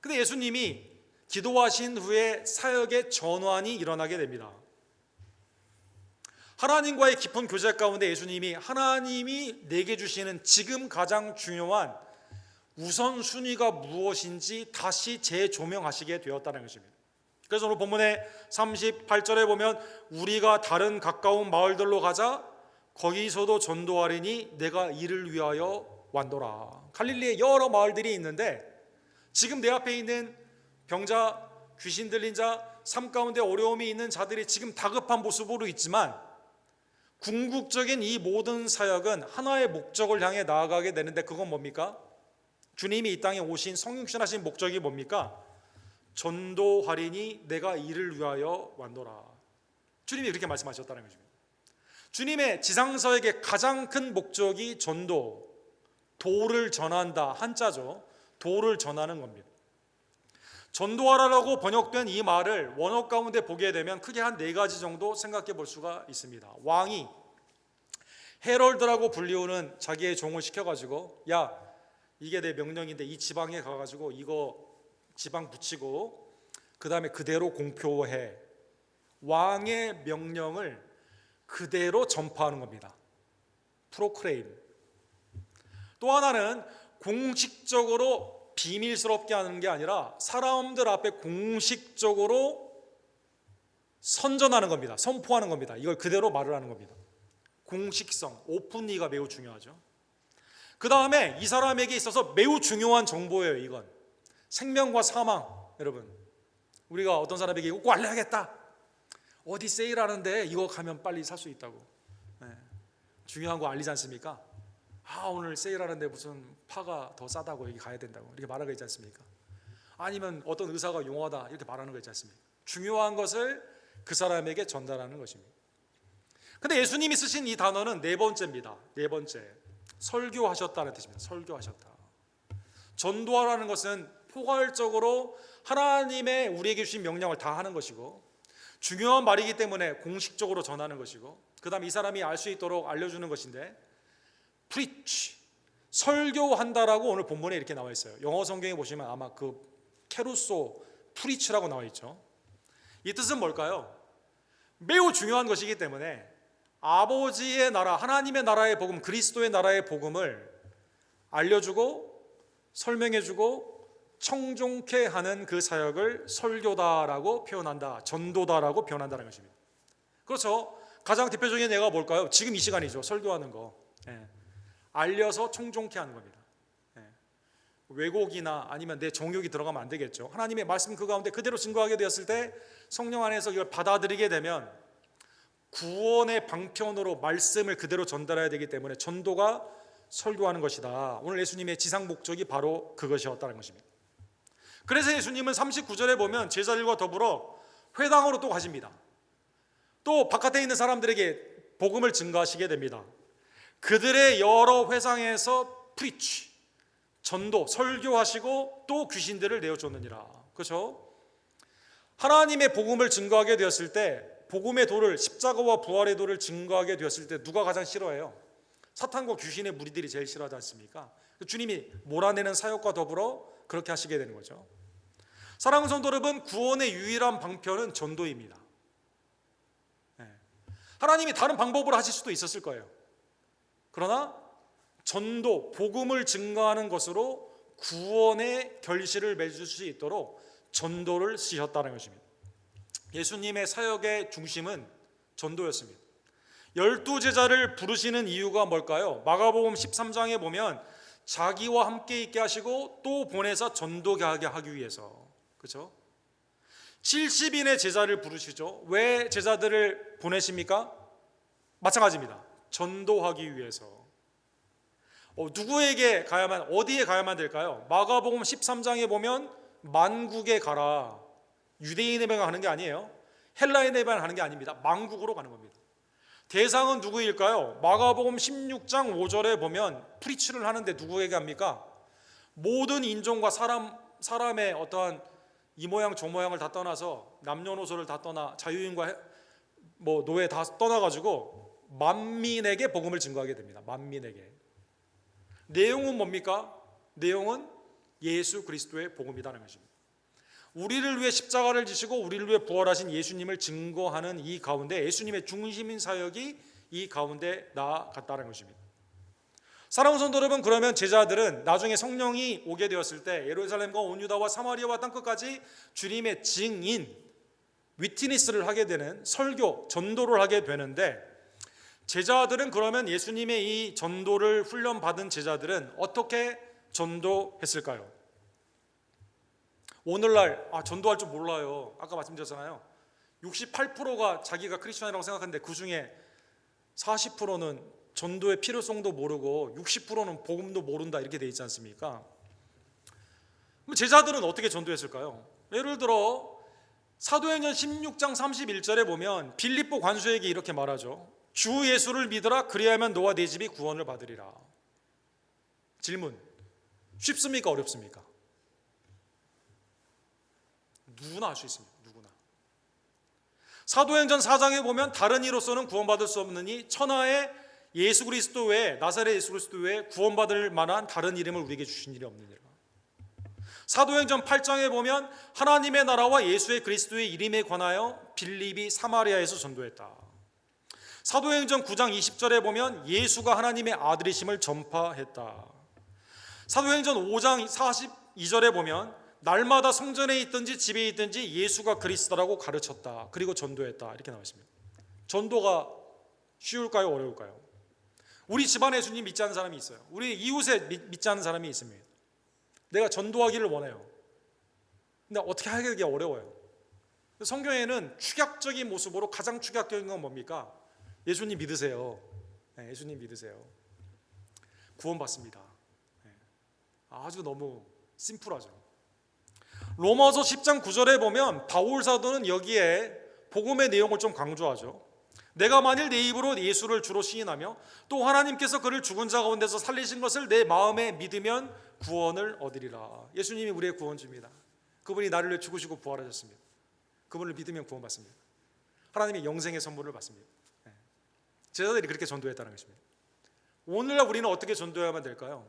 근데 예수님이 기도하신 후에 사역의 전환이 일어나게 됩니다. 하나님과의 깊은 교제 가운데 예수님이 하나님이 내게 주시는 지금 가장 중요한 우선순위가 무엇인지 다시 재조명하시게 되었다는 것입니다. 그래서 오늘 본문의 38절에 보면 우리가 다른 가까운 마을들로 가자, 거기서도 전도하리니 내가 이를 위하여 왔노라. 갈릴리에 여러 마을들이 있는데 지금 내 앞에 있는 병자, 귀신 들린 자, 삶 가운데 어려움이 있는 자들이 지금 다급한 모습으로 있지만 궁극적인 이 모든 사역은 하나의 목적을 향해 나아가게 되는데 그건 뭡니까? 주님이 이 땅에 오신 성육신하신 목적이 뭡니까? 전도하리니 내가 이를 위하여 왔노라. 주님이 그렇게 말씀하셨다는 것입니다. 주님의 지상사역의 가장 큰 목적이 전도, 도를 전한다, 한자죠. 도를 전하는 겁니다. 전도하라라고 번역된 이 말을 원어 가운데 보게 되면 크게 한 4가지 정도 생각해 볼 수가 있습니다. 왕이 헤럴드라고 불리우는 자기의 종을 시켜가지고 야, 이게 내 명령인데 이 지방에 가가지고 이거 지방 붙이고 그 다음에 그대로 공표해. 왕의 명령을 그대로 전파하는 겁니다. 프로크레임. 또 하나는 공식적으로 비밀스럽게 하는 게 아니라 사람들 앞에 공식적으로 선전하는 겁니다. 선포하는 겁니다. 이걸 그대로 말을 하는 겁니다. 공식성, 오픈리가 매우 중요하죠. 그 다음에 이 사람에게 있어서 매우 중요한 정보예요. 이건 생명과 사망. 여러분, 우리가 어떤 사람에게 이거 꼭 알려야겠다, 어디 세일하는데 이거 가면 빨리 살 수 있다고, 중요한 거 알리지 않습니까? 오늘 세일하는데 무슨 파가 더 싸다고 여기 가야 된다고 이렇게 말하는 거 있지 않습니까? 아니면 어떤 의사가 용하다 이렇게 말하는 거 있지 않습니까? 중요한 것을 그 사람에게 전달하는 것입니다. 근데 예수님이 쓰신 이 단어는 네 번째입니다. 네 번째, 설교하셨다는 뜻입니다. 설교하셨다. 전도하라는 것은 포괄적으로 하나님의 우리에게 주신 명령을 다 하는 것이고, 중요한 말이기 때문에 공식적으로 전하는 것이고, 그 다음 이 사람이 알 수 있도록 알려주는 것인데, preach, 설교한다라고 오늘 본문에 이렇게 나와 있어요. 영어 성경에 보시면 아마 그 케루소 preach라고 나와 있죠. 이 뜻은 뭘까요? 매우 중요한 것이기 때문에 아버지의 나라, 하나님의 나라의 복음, 그리스도의 나라의 복음을 알려주고 설명해주고 청종케 하는 그 사역을 설교다라고 표현한다, 전도다라고 표현한다는 것입니다. 그렇죠. 가장 대표적인 예가 뭘까요? 지금 이 시간이죠. 설교하는 거. 알려서 청종케 하는 겁니다. 왜곡이나 아니면 내 정욕이 들어가면 안 되겠죠. 하나님의 말씀 그 가운데 그대로 증거하게 되었을 때 성령 안에서 이걸 받아들이게 되면 구원의 방편으로 말씀을 그대로 전달해야 되기 때문에 전도가 설교하는 것이다. 오늘 예수님의 지상 목적이 바로 그것이었다는 것입니다. 그래서 예수님은 39절에 보면 제자들과 더불어 회당으로 또 가십니다. 또 바깥에 있는 사람들에게 복음을 증거하시게 됩니다. 그들의 여러 회상에서 preach, 전도, 설교하시고 또 귀신들을 내어쫓느니라. 그렇죠? 하나님의 복음을 증거하게 되었을 때, 복음의 도를, 십자가와 부활의 도를 증거하게 되었을 때 누가 가장 싫어해요? 사탄과 귀신의 무리들이 제일 싫어하지 않습니까? 주님이 몰아내는 사역과 더불어 그렇게 하시게 되는 거죠. 사랑하는 성도 여러분, 구원의 유일한 방편은 전도입니다. 하나님이 다른 방법으로 하실 수도 있었을 거예요. 그러나 전도, 복음을 증거하는 것으로 구원의 결실을 맺을 수 있도록 전도를 쓰셨다는 것입니다. 예수님의 사역의 중심은 전도였습니다. 12제자를 부르시는 이유가 뭘까요? 마가복음 13장에 보면 자기와 함께 있게 하시고 또 보내서 전도하게 하기 위해서. 그렇죠? 70인의 제자를 부르시죠. 왜 제자들을 보내십니까? 마찬가지입니다. 전도하기 위해서. 누구에게 가야만, 어디에 가야만 될까요? 마가복음 13장에 보면 만국에 가라. 유대인에게만 가는 게 아니에요. 헬라인에게만 가는 게 아닙니다. 만국으로 가는 겁니다. 대상은 누구일까요? 마가복음 16장 5절에 보면 프리치를 하는데 누구에게 합니까? 모든 인종과 사람의 어떠한 이 모양 저 모양을 다 떠나서, 남녀노소를 다 떠나, 자유인과 노예 다 떠나가지고 만민에게 복음을 증거하게 됩니다. 만민에게. 내용은 뭡니까? 내용은 예수 그리스도의 복음이라는 것입니다. 우리를 위해 십자가를 지시고 우리를 위해 부활하신 예수님을 증거하는 이 가운데 예수님의 중심인 사역이 이 가운데 나아갔다는 것입니다. 사랑하는 성도 여러분, 그러면 제자들은 나중에 성령이 오게 되었을 때 예루살렘과 온 유다와 사마리아와 땅끝까지 주님의 증인, 위트니스를 하게 되는, 설교, 전도를 하게 되는데, 제자들은 그러면 예수님의 이 전도를 훈련받은 제자들은 어떻게 전도했을까요? 오늘날 전도할 줄 몰라요. 아까 말씀드렸잖아요. 68%가 자기가 크리스천이라고 생각하는데 그 중에 40%는 전도의 필요성도 모르고 60%는 복음도 모른다, 이렇게 돼 있지 않습니까? 그럼 제자들은 어떻게 전도했을까요? 예를 들어 사도행전 16장 31절에 보면 빌립보 관수에게 이렇게 말하죠. 주 예수를 믿으라, 그리하면 너와 네 집이 구원을 받으리라. 질문, 쉽습니까? 어렵습니까? 누구나 할 수 있습니다. 누구나. 사도행전 4장에 보면 다른 이로서는 구원받을 수 없느니 천하의 예수 그리스도 외에, 나사렛 예수 그리스도 외에 구원받을 만한 다른 이름을 우리에게 주신 일이 없느니라. 사도행전 8장에 보면 하나님의 나라와 예수의 그리스도의 이름에 관하여 빌립이 사마리아에서 전도했다. 사도행전 9장 20절에 보면 예수가 하나님의 아들이심을 전파했다. 사도행전 5장 42절에 보면 날마다 성전에 있든지 집에 있든지 예수가 그리스도라고 가르쳤다. 그리고 전도했다. 이렇게 나와 있습니다. 전도가 쉬울까요? 어려울까요? 우리 집안에 예수님 믿지 않는 사람이 있어요. 우리 이웃에 믿지 않는 사람이 있습니다. 내가 전도하기를 원해요. 근데 어떻게 하기가 어려워요. 성경에는 축약적인 모습으로 가장 축약적인 건 뭡니까? 예수님 믿으세요. 네, 예수님 믿으세요. 구원받습니다. 네, 아주 너무 심플하죠. 로마서 10장 9절에 보면 바울 사도는 여기에 복음의 내용을 좀 강조하죠. 내가 만일 내 입으로 예수를 주로 시인하며 또 하나님께서 그를 죽은 자 가운데서 살리신 것을 내 마음에 믿으면 구원을 얻으리라. 예수님이 우리의 구원주입니다. 그분이 나를 위해 죽으시고 부활하셨습니다. 그분을 믿으면 구원받습니다. 하나님의 영생의 선물을 받습니다. 제자들이 그렇게 전도했다는 것입니다. 오늘날 우리는 어떻게 전도해야만 될까요?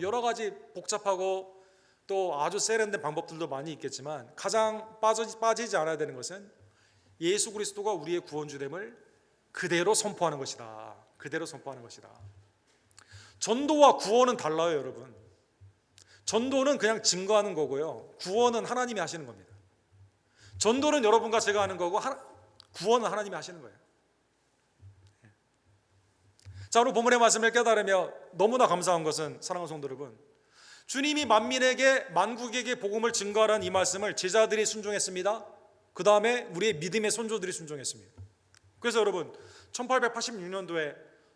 여러 가지 복잡하고 또 아주 세련된 방법들도 많이 있겠지만 가장 빠지지 않아야 되는 것은 예수 그리스도가 우리의 구원주됨을 그대로 선포하는 것이다. 그대로 선포하는 것이다. 전도와 구원은 달라요, 여러분. 전도는 그냥 증거하는 거고요. 구원은 하나님이 하시는 겁니다. 전도는 여러분과 제가 하는 거고 구원은 하나님이 하시는 거예요. 자, 오늘 본문의 말씀을 깨달으며 너무나 감사한 것은 사랑하는 성도 여러분, 주님이 만국에게 복음을 증거하라는 이 말씀을 제자들이 순종했습니다. 그 다음에 우리의 믿음의 선조들이 순종했습니다. 그래서 여러분 1886년도에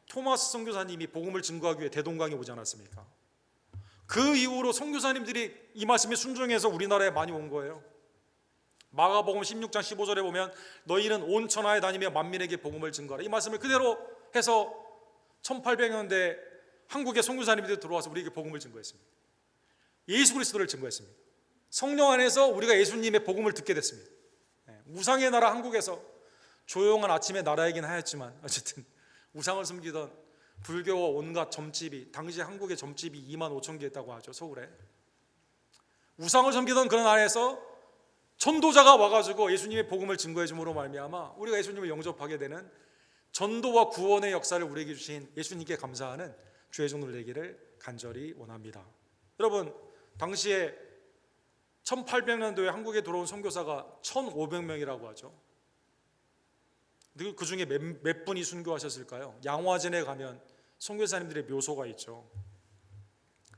토마스 선교사님이 복음을 증거하기 위해 대동강에 오지 않았습니까? 그 이후로 선교사님들이 이 말씀에 순종해서 우리나라에 많이 온 거예요. 마가복음 16장 15절에 보면 너희는 온 천하에 다니며 만민에게 복음을 증거하라. 이 말씀을 그대로 해서 1800년대 한국의 선교사님들이 들어와서 우리에게 복음을 증거했습니다. 예수 그리스도를 증거했습니다. 성령 안에서 우리가 예수님의 복음을 듣게 됐습니다. 우상의 나라 한국에서 조용한 아침의 나라이긴 하였지만 어쨌든 우상을 섬기던 불교와 온갖 점집이, 당시 한국의 점집이 2만 5천 개 있다고 하죠. 서울에 우상을 섬기던 그런 나라에서 전도자가 와가지고 예수님의 복음을 증거해 줌으로 말미암아 우리가 예수님을 영접하게 되는 전도와 구원의 역사를 우리에게 주신 예수님께 감사하는 주의 종들 되기를 간절히 원합니다. 여러분, 당시에 1800년도에 한국에 들어온 선교사가 1500명이라고 하죠. 그 중에 몇 분이 순교하셨을까요? 양화진에 가면 선교사님들의 묘소가 있죠.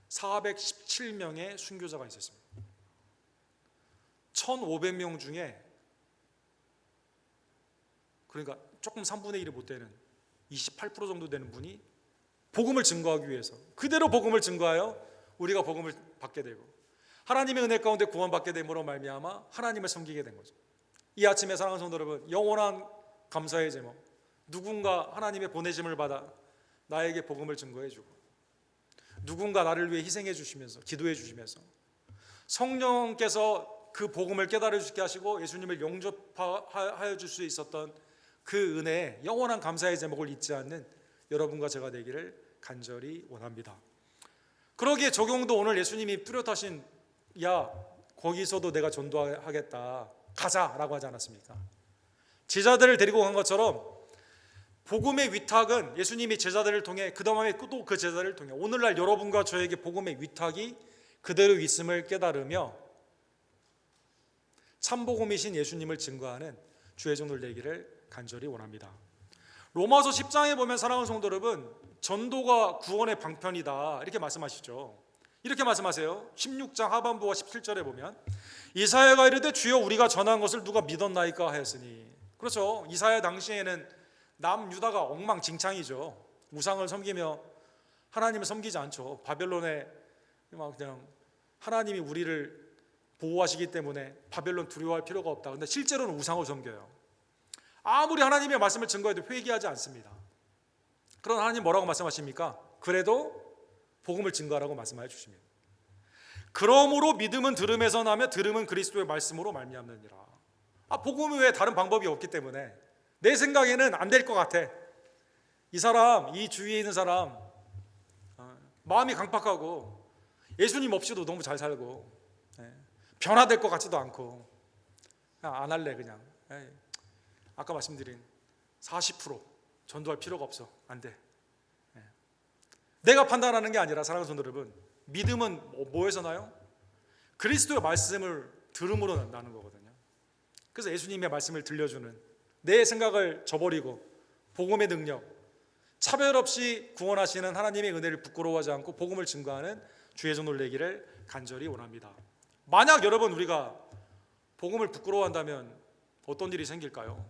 417명의 순교자가 있었습니다. 1500명 중에 그러니까 조금 3분의 1이 못 되는 28% 정도 되는 분이 복음을 증거하기 위해서 그대로 복음을 증거하여 우리가 복음을 받게 되고 하나님의 은혜 가운데 구원받게 됨으로 말미암아 하나님을 섬기게 된 거죠. 이 아침에 사랑하는 성도 여러분, 영원한 감사의 제목, 누군가 하나님의 보내심을 받아 나에게 복음을 증거해 주고 누군가 나를 위해 희생해 주시면서 기도해 주시면서 성령께서 그 복음을 깨달아 주게 하시고 예수님을 영접하여 줄 수 있었던 그 은혜에 영원한 감사의 제목을 잊지 않는 여러분과 제가 되기를 간절히 원합니다. 그러기에 적용도 오늘 예수님이 뚜렷하신 야 거기서도 내가 전도하겠다 가자라고 하지 않았습니까? 제자들을 데리고 간 것처럼 복음의 위탁은 예수님이 제자들을 통해 그 다음에 또 그 제자들을 통해 오늘날 여러분과 저에게 복음의 위탁이 그대로 있음을 깨달으며 참복음이신 예수님을 증거하는 주의 종들 되기를 간절히 원합니다. 로마서 10장에 보면 사랑하는 성도 여러분, 전도가 구원의 방편이다 이렇게 말씀하시죠. 이렇게 말씀하세요. 16장 하반부와 17절에 보면 이사야가 이르되 주여 우리가 전한 것을 누가 믿었나이까 하였으니. 그렇죠. 이사야 당시에는 남유다가 엉망진창이죠. 우상을 섬기며 하나님을 섬기지 않죠. 바벨론에 막 그냥 하나님이 우리를 보호하시기 때문에 바벨론 두려워할 필요가 없다. 근데 실제로는 우상을 섬겨요. 아무리 하나님의 말씀을 증거해도 회개하지 않습니다. 그런 하나님 뭐라고 말씀하십니까? 그래도 복음을 증거하라고 말씀해 주십니다. 그러므로 믿음은 들음에서 나며 들음은 그리스도의 말씀으로 말미암느니라. 복음이 왜 다른 방법이 없기 때문에 내 생각에는 안 될 것 같아. 이 사람, 이 주위에 있는 사람 마음이 강팍하고 예수님 없이도 너무 잘 살고 변화될 것 같지도 않고 그냥 안 할래 그냥. 아까 말씀드린 40% 전도할 필요가 없어. 안 돼. 내가 판단하는 게 아니라 사랑하는 성도 여러분, 믿음은 뭐에서 나요? 그리스도의 말씀을 들음으로 나는 거거든요. 그래서 예수님의 말씀을 들려주는, 내 생각을 저버리고 복음의 능력, 차별 없이 구원하시는 하나님의 은혜를 부끄러워하지 않고 복음을 증거하는 주의 종들 되기를 간절히 원합니다. 만약 여러분 우리가 복음을 부끄러워한다면 어떤 일이 생길까요?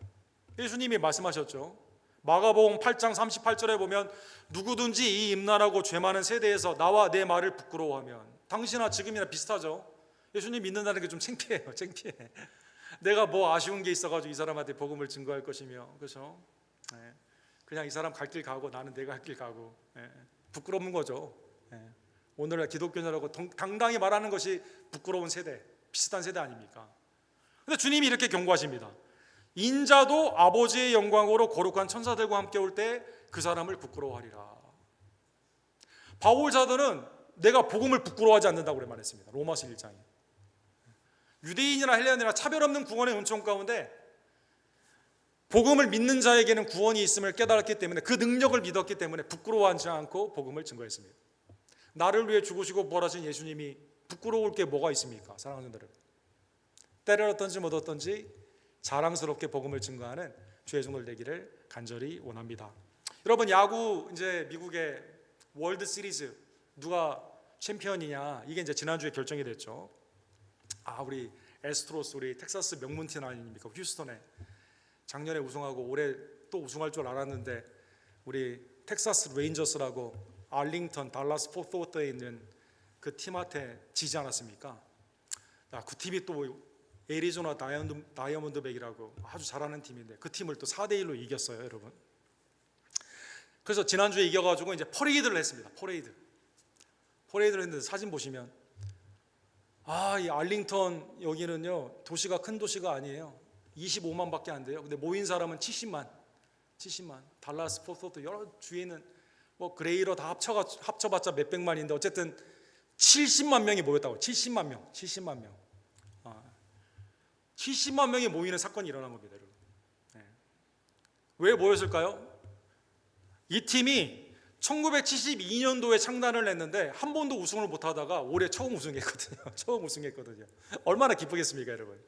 예수님이 말씀하셨죠. 마가복음 8장 38절에 보면 누구든지 이 임난하고 죄 많은 세대에서 나와 내 말을 부끄러워하면, 당시나 지금이나 비슷하죠. 예수님 믿는다는 게 좀 창피해요. 창피해. 내가 뭐 아쉬운 게 있어가지고 이 사람한테 복음을 증거할 것이며, 그렇죠? 그냥 이 사람 갈 길 가고 나는 내가 할 길 가고, 부끄러운 거죠. 오늘날 기독교냐라고 당당히 말하는 것이 부끄러운 세대, 비슷한 세대 아닙니까? 근데 주님이 이렇게 경고하십니다. 인자도 아버지의 영광으로 거룩한 천사들과 함께 올 때 그 사람을 부끄러워하리라. 바울 사도는 내가 복음을 부끄러워하지 않는다고 말했습니다. 로마서 1장에. 유대인이나 헬레인이나 차별 없는 구원의 은총 가운데 복음을 믿는 자에게는 구원이 있음을 깨달았기 때문에, 그 능력을 믿었기 때문에 부끄러워하지 않고 복음을 증거했습니다. 나를 위해 죽으시고 부활하신 예수님이 부끄러울 게 뭐가 있습니까? 사랑하는 여러분, 때를 얻든지 못 얻든지 자랑스럽게 복음을 증거하는 주의 종들 되기를 간절히 원합니다. 여러분, 야구 이제 미국의 월드 시리즈 누가 챔피언이냐, 이게 이제 지난주에 결정이 됐죠. 우리 애스트로스, 우리 텍사스 명문팀 아닙니까? 휴스턴에 작년에 우승하고 올해 또 우승할 줄 알았는데 우리 텍사스 레인저스라고 알링턴, 달라스 포트워트에 있는 그 팀한테 지지 않았습니까? 그 팀이 또 애리조나 다이아몬드백이라고 아주 잘하는 팀인데 그 팀을 또 4대1로 이겼어요, 여러분. 그래서 지난주에 이겨가지고 이제 퍼레이드를 했습니다. 퍼레이드를 했는데 사진 보시면 이 알링턴 여기는요 도시가 큰 도시가 아니에요. 25만 밖에 안 돼요. 근데 모인 사람은 70만. 달라스 포트워트 여러 주에 있는 뭐 그레이러 다 합쳐봤자 몇백만인데 어쨌든 70만 명이 모였다고. 70만 명. 70만 명이 모이는 사건이 일어난 겁니다, 여러분. 왜 모였을까요? 이 팀이 1972년도에 창단을 했는데 한 번도 우승을 못하다가 올해 처음 우승했거든요. 얼마나 기쁘겠습니까, 여러분?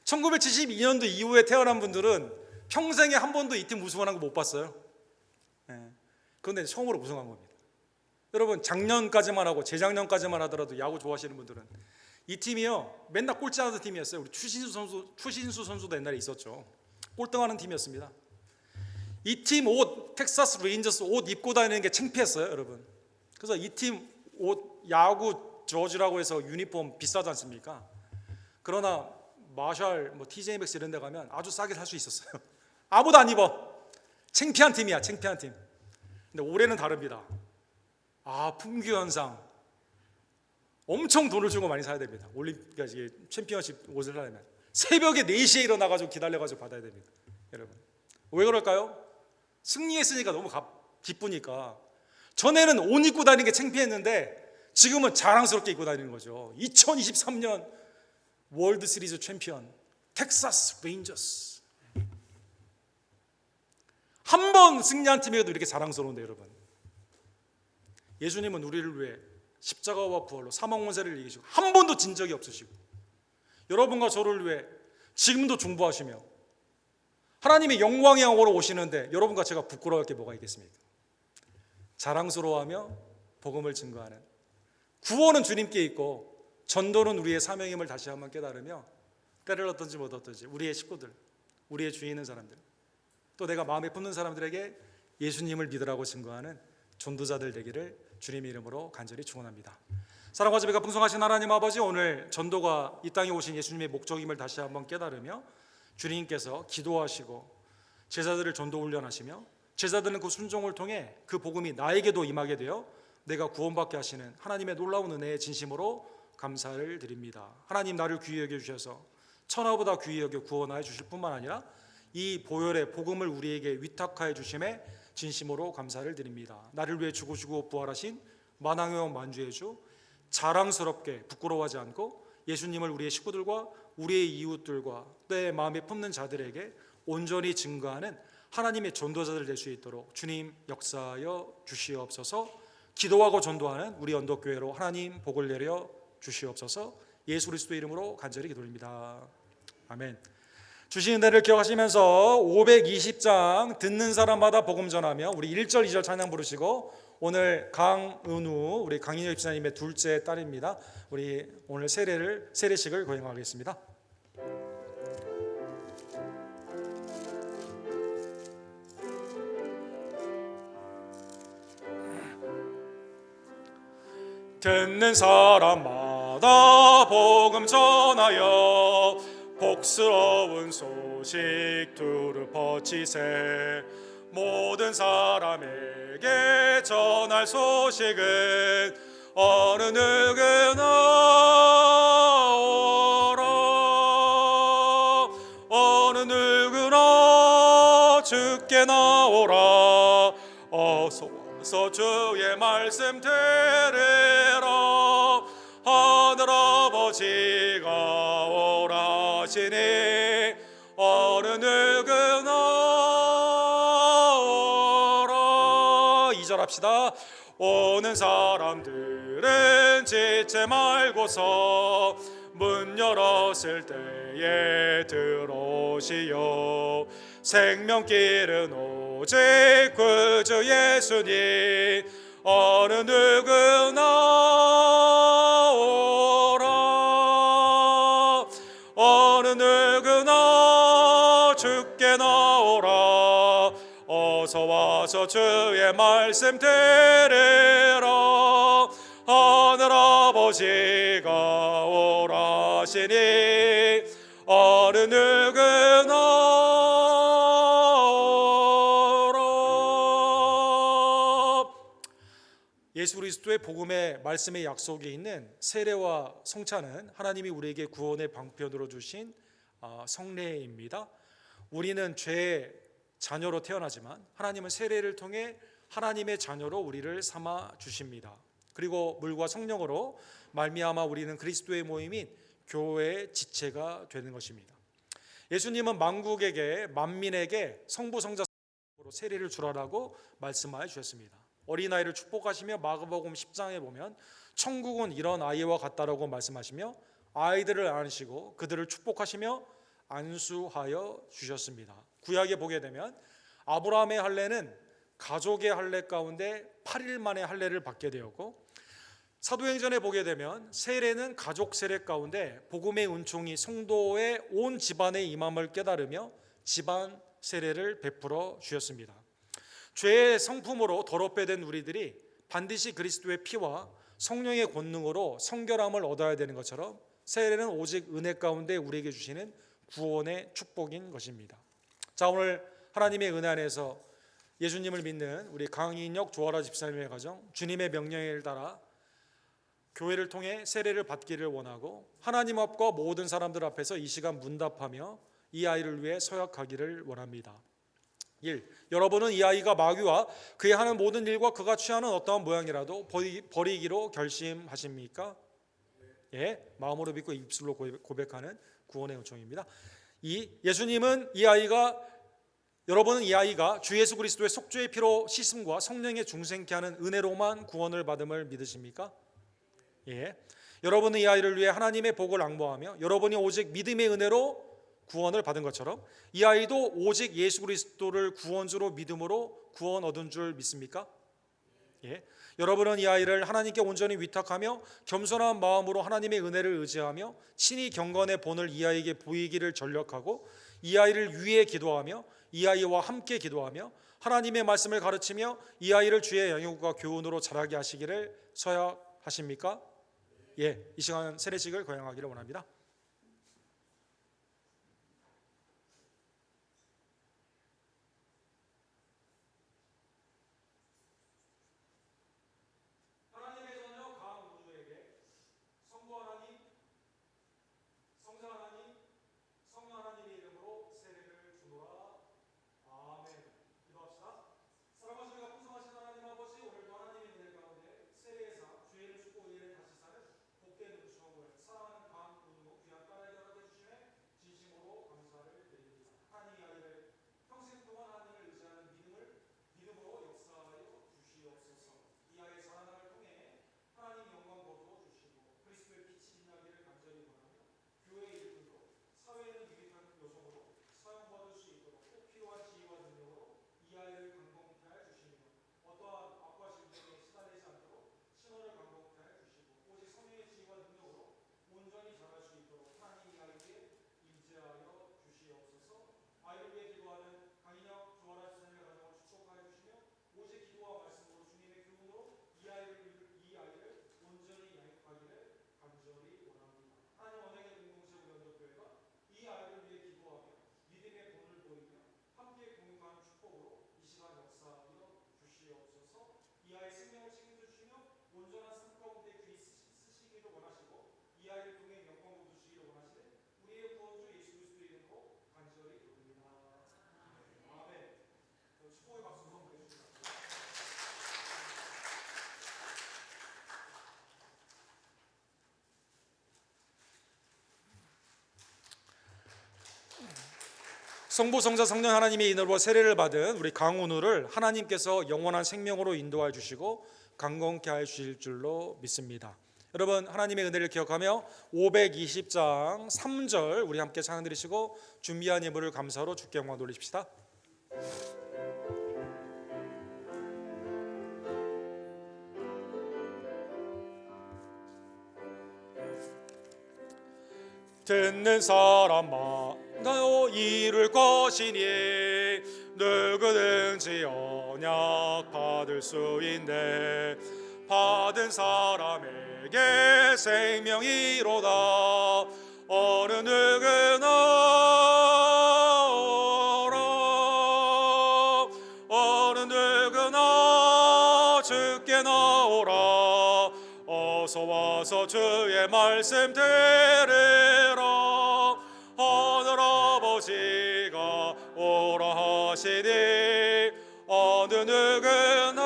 1972년도 이후에 태어난 분들은 평생에 한 번도 이 팀 우승한 거 못 봤어요. 그런데 처음으로 우승한 겁니다. 여러분, 작년까지만 하고 재작년까지만 하더라도 야구 좋아하시는 분들은 이 팀이요 맨날 꼴찌하는 팀이었어요. 우리 추신수 선수도 옛날에 있었죠. 꼴등하는 팀이었습니다. 이 팀 옷, 텍사스 레인저스 옷 입고 다니는 게 창피했어요, 여러분. 그래서 이 팀 옷, 야구 저지라고 해서 유니폼 비싸지 않습니까? 그러나 마샬, TJ 맥스 이런 데 가면 아주 싸게 살 수 있었어요. 아무도 안 입어. 창피한 팀이야, 창피한 팀. 근데 올해는 다릅니다. 품귀 현상. 엄청 돈을 주고 많이 사야 됩니다. 올림픽 챔피언십 옷을 사려면 새벽에 4시에 일어나가지고 기다려가지고 받아야 됩니다, 여러분. 왜 그럴까요? 승리했으니까 너무 기쁘니까. 전에는 옷 입고 다니는 게 창피했는데 지금은 자랑스럽게 입고 다니는 거죠. 2023년 월드 시리즈 챔피언 텍사스 레인저스. 한 번 승리한 팀에도 이렇게 자랑스러운데, 여러분. 예수님은 우리를 위해 십자가와 부활로 사망 원세를 이기시고 한 번도 진 적이 없으시고 여러분과 저를 위해 지금도 중보하시며 하나님의 영광의 영으로 오시는데 여러분과 제가 부끄러울 게 뭐가 있겠습니까? 자랑스러워하며 복음을 증거하는, 구원은 주님께 있고 전도는 우리의 사명임을 다시 한번 깨달으며 때를 얻든지 못 얻든지 우리의 식구들, 우리의 주위에 있는 사람들, 또 내가 마음에 품는 사람들에게 예수님을 믿으라고 증거하는 전도자들 되기를 주님의 이름으로 간절히 축원합니다. 사랑과 자비가 풍성하신 하나님 아버지, 오늘 전도가 이 땅에 오신 예수님의 목적임을 다시 한번 깨달으며 주님께서 기도하시고 제자들을 전도 훈련하시며 제자들은 그 순종을 통해 그 복음이 나에게도 임하게 되어 내가 구원받게 하시는 하나님의 놀라운 은혜에 진심으로 감사를 드립니다. 하나님, 나를 귀히 여겨주셔서 천하보다 귀히 여겨 구원하여 주실 뿐만 아니라 이 보혈의 복음을 우리에게 위탁하여 주심에 진심으로 감사를 드립니다. 나를 위해 죽으시고 부활하신 만왕의 왕 만주의 주, 자랑스럽게 부끄러워하지 않고 예수님을 우리의 식구들과 우리의 이웃들과 내 마음에 품는 자들에게 온전히 증거하는 하나님의 전도자들 될 수 있도록 주님 역사하여 주시옵소서. 기도하고 전도하는 우리 언덕교회로 하나님 복을 내려 주시옵소서. 예수 그리스도 이름으로 간절히 기도드립니다. 아멘. 주신 은혜를 기억하시면서 520장 듣는 사람마다 복음 전하며 우리 1절 2절 찬양 부르시고, 오늘 강은우 우리 강인혁 집사님의 둘째 딸입니다. 우리 오늘 세례식을 거행하겠습니다. 듣는 사람마다 복음 전하여 복스러운 소식 두루 퍼치세. 모든 사람에게 전할 소식은 어느 누구나 오라. 어느 누구나 주께 나오라. 어서 와서 주의 말씀 들으라. 하늘아버지가 오라 하시니 어느 누구나 오라. 2절 합시다. 오는 사람들은 지체 말고서 문 열었을 때에 들어오시오. 생명길은 오직 구주 예수님 어느 누구나 오라. 어느 누구나 주께 나오라. 어서 와서 주의 말씀 들으라. 하늘아버지가 오라 하시니 어느 누구나 오라. 예수 그리스도의 복음의 말씀의 약속이 있는 세례와 성찬은 하나님이 우리에게 구원의 방편으로 주신 성례입니다. 우리는 죄의 자녀로 태어나지만 하나님은 세례를 통해 하나님의 자녀로 우리를 삼아 주십니다. 그리고 물과 성령으로 말미암아 우리는 그리스도의 모임인 교회의 지체가 되는 것입니다. 예수님은 만국에게 만민에게 성부 성자로 세례를 주라라고 말씀하여 주셨습니다. 어린아이를 축복하시며 마가복음 10장에 보면 천국은 이런 아이와 같다라고 말씀하시며 아이들을 안으시고 그들을 축복하시며 안수하여 주셨습니다. 구약에 보게 되면 아브라함의 할례는 가족의 할례 가운데 8일 만에 할례를 받게 되었고, 사도행전에 보게 되면 세례는 가족 세례 가운데 복음의 은총이 성도의 온 집안에 임함을 깨달으며 집안 세례를 베풀어 주셨습니다. 죄의 성품으로 더럽게 된 우리들이 반드시 그리스도의 피와 성령의 권능으로 성결함을 얻어야 되는 것처럼 세례는 오직 은혜 가운데 우리에게 주시는 구원의 축복인 것입니다. 자, 오늘 하나님의 은혜 안에서 예수님을 믿는 우리 강인혁 조아라 집사님의 가정, 주님의 명령을 따라 교회를 통해 세례를 받기를 원하고 하나님 앞과 모든 사람들 앞에서 이 시간 문답하며 이 아이를 위해 서약하기를 원합니다. 1. 여러분은 이 아이가 마귀와 그의 하는 모든 일과 그가 취하는 어떠한 모양이라도 버리기로 결심하십니까? 예, 마음으로 믿고 입술로 고백하는 구원의 요청입니다. 2. 여러분은 이 아이가 주 예수 그리스도의 속죄의 피로 씻음과 성령의 중생케 하는 은혜로만 구원을 받음을 믿으십니까? 예. 여러분은 이 아이를 위해 하나님의 복을 앙모하며 여러분이 오직 믿음의 은혜로 구원을 받은 것처럼 이 아이도 오직 예수 그리스도를 구원주로 믿음으로 구원 얻은 줄 믿습니까? 예. 여러분은 이 아이를 하나님께 온전히 위탁하며 겸손한 마음으로 하나님의 은혜를 의지하며 친히 경건의 본을 이 아이에게 보이기를 전력하고 이 아이를 위해 기도하며 이 아이와 함께 기도하며 하나님의 말씀을 가르치며 이 아이를 주의 영육과 교훈으로 자라게 하시기를 서약하십니까? 예, 이 시간 세례식을 거행하기를 원합니다. 하나님의 자녀 강우주에게 성부 하나님, 성자 하나님, 성령 하나님의 이름으로 세례를 주노라. 아멘. 기도합시다. 사랑하시고 풍성하신 하나님 아버지, 오늘도 하나님의 은혜 가운데 세례의 삶, 죄를 죽고 의를 다시 사는 복된 은총을 사랑하는 강은우 성부 성자 성령 하나님의 인으로 세례를 받은 우리 강은우를 하나님께서 영원한 생명으로 인도하여 주시고 강건케 하여 주실 줄로 믿습니다. 여러분, 하나님의 은혜를 기억하며 520장 3절 우리 함께 찬양 드리시고 준비한 예물을 감사로 주께 영광 돌리십시다. 듣는 사람아 나요 이룰 것이니 누구든지 언약 받을 수 있네. 받은 사람에게 생명이로다. 어느 누구나 오라. 어느 누구나 주께 나오라. 어서 와서 주의 말씀 들으라. 하늘 아버지가 오라 하시니 어느 누구나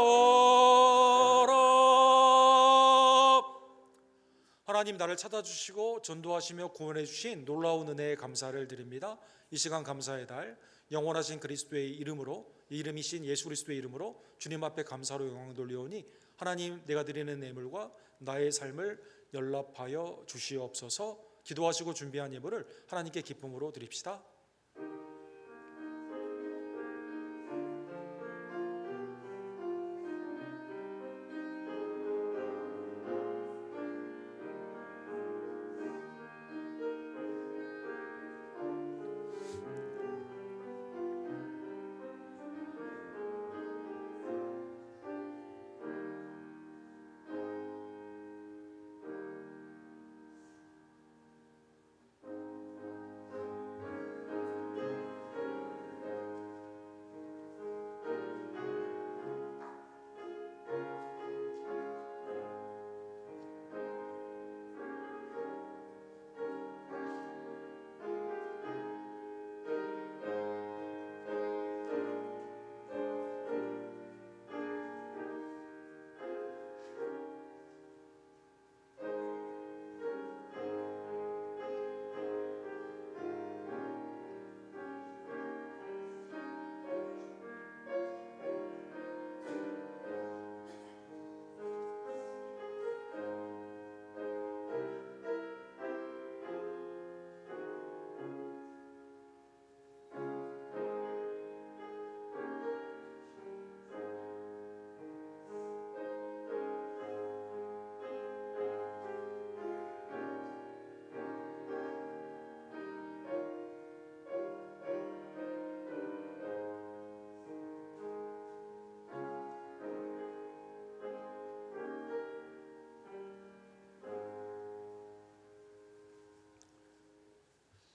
오라. 하나님, 나를 찾아주시고 전도하시며 구원해 주신 놀라운 은혜에 감사를 드립니다. 이 시간 감사의 달, 영원하신 그리스도의 이름으로, 이름이신 예수 그리스도의 이름으로 주님 앞에 감사로 영광 돌리오니 하나님, 내가 드리는 예물과 나의 삶을 연락하여 주시옵소서. 기도하시고 준비한 예물을 하나님께 기쁨으로 드립시다.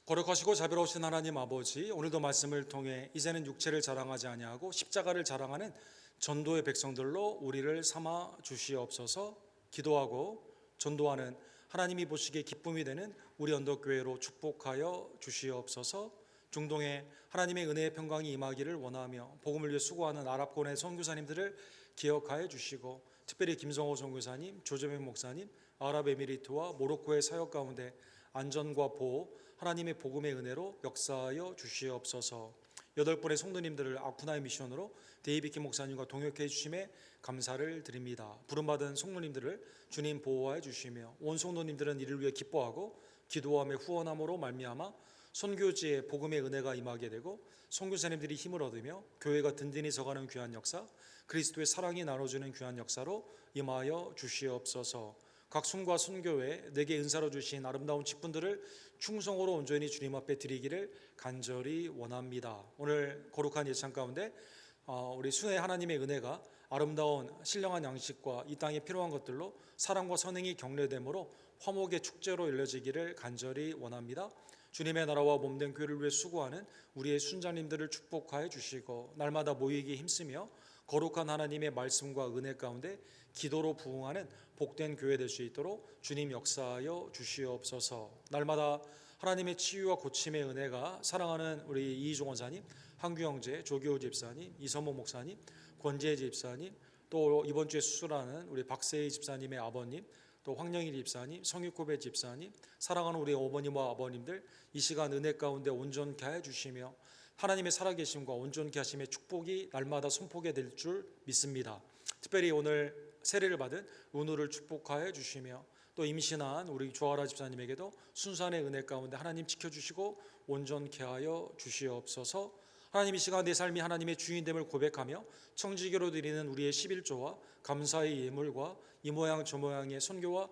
거룩하시고 자비로우신 하나님 아버지, 오늘도 말씀을 통해 이제는 육체를 자랑하지 아니하고 십자가를 자랑하는 전도의 백성들로 우리를 삼아 주시옵소서. 기도하고 전도하는 하나님이 보시기에 기쁨이 되는 우리 언덕교회로 축복하여 주시옵소서. 중동에 하나님의 은혜의 평강이 임하기를 원하며 복음을 위해 수고하는 아랍권의 선교사님들을 기억하여 주시고, 특별히 김성호 선교사님, 조재명 목사님, 아랍에미리트와 모로코의 사역 가운데 안전과 보호, 하나님의 복음의 은혜로 역사하여 주시옵소서. 8분의 성도님들을 아쿠나의 미션으로 데이비키 목사님과 동역해 주심에 감사를 드립니다. 부름받은 성도님들을 주님 보호하여 주시며 온 성도님들은 이를 위해 기뻐하고 기도하며 후원함으로 말미암아 선교지에 복음의 은혜가 임하게 되고 선교사님들이 힘을 얻으며 교회가 든든히 서가는 귀한 역사, 그리스도의 사랑이 나눠주는 귀한 역사로 임하여 주시옵소서. 각 순과 순교회 내게 은사로 주신 아름다운 직분들을 충성으로 온전히 주님 앞에 드리기를 간절히 원합니다. 오늘 거룩한 예찬 가운데 우리 순회 하나님의 은혜가 아름다운 신령한 양식과 이 땅에 필요한 것들로 사랑과 선행이 격려되므로 화목의 축제로 열려지기를 간절히 원합니다. 주님의 나라와 몸된 교회를 위해 수고하는 우리의 순자님들을 축복하여 주시고 날마다 모이기에 힘쓰며 거룩한 하나님의 말씀과 은혜 가운데 기도로 부응하는 복된 교회 될 수 있도록 주님 역사하여 주시옵소서. 날마다 하나님의 치유와 고침의 은혜가 사랑하는 우리 이희종 원사님, 한규 형제, 조교우 집사님, 이선모 목사님, 권재 집사님, 또 이번 주에 수술하는 우리 박세희 집사님의 아버님, 또 황영일 집사님, 성육고배 집사님, 사랑하는 우리 어머니와 아버님들 이 시간 은혜 가운데 온전케 하여 주시며 하나님의 살아계심과 온전케 하심의 축복이 날마다 선포게 될 줄 믿습니다. 특별히 오늘 세례를 받은 은우를 축복하여 주시며 또 임신한 우리 조아라 집사님에게도 순산의 은혜 가운데 하나님 지켜주시고 온전케 하여 주시옵소서. 하나님 이 시간 내 삶이 하나님의 주인됨을 고백하며 청지기로 드리는 우리의 11조와 감사의 예물과 이 모양 저 모양의 선교와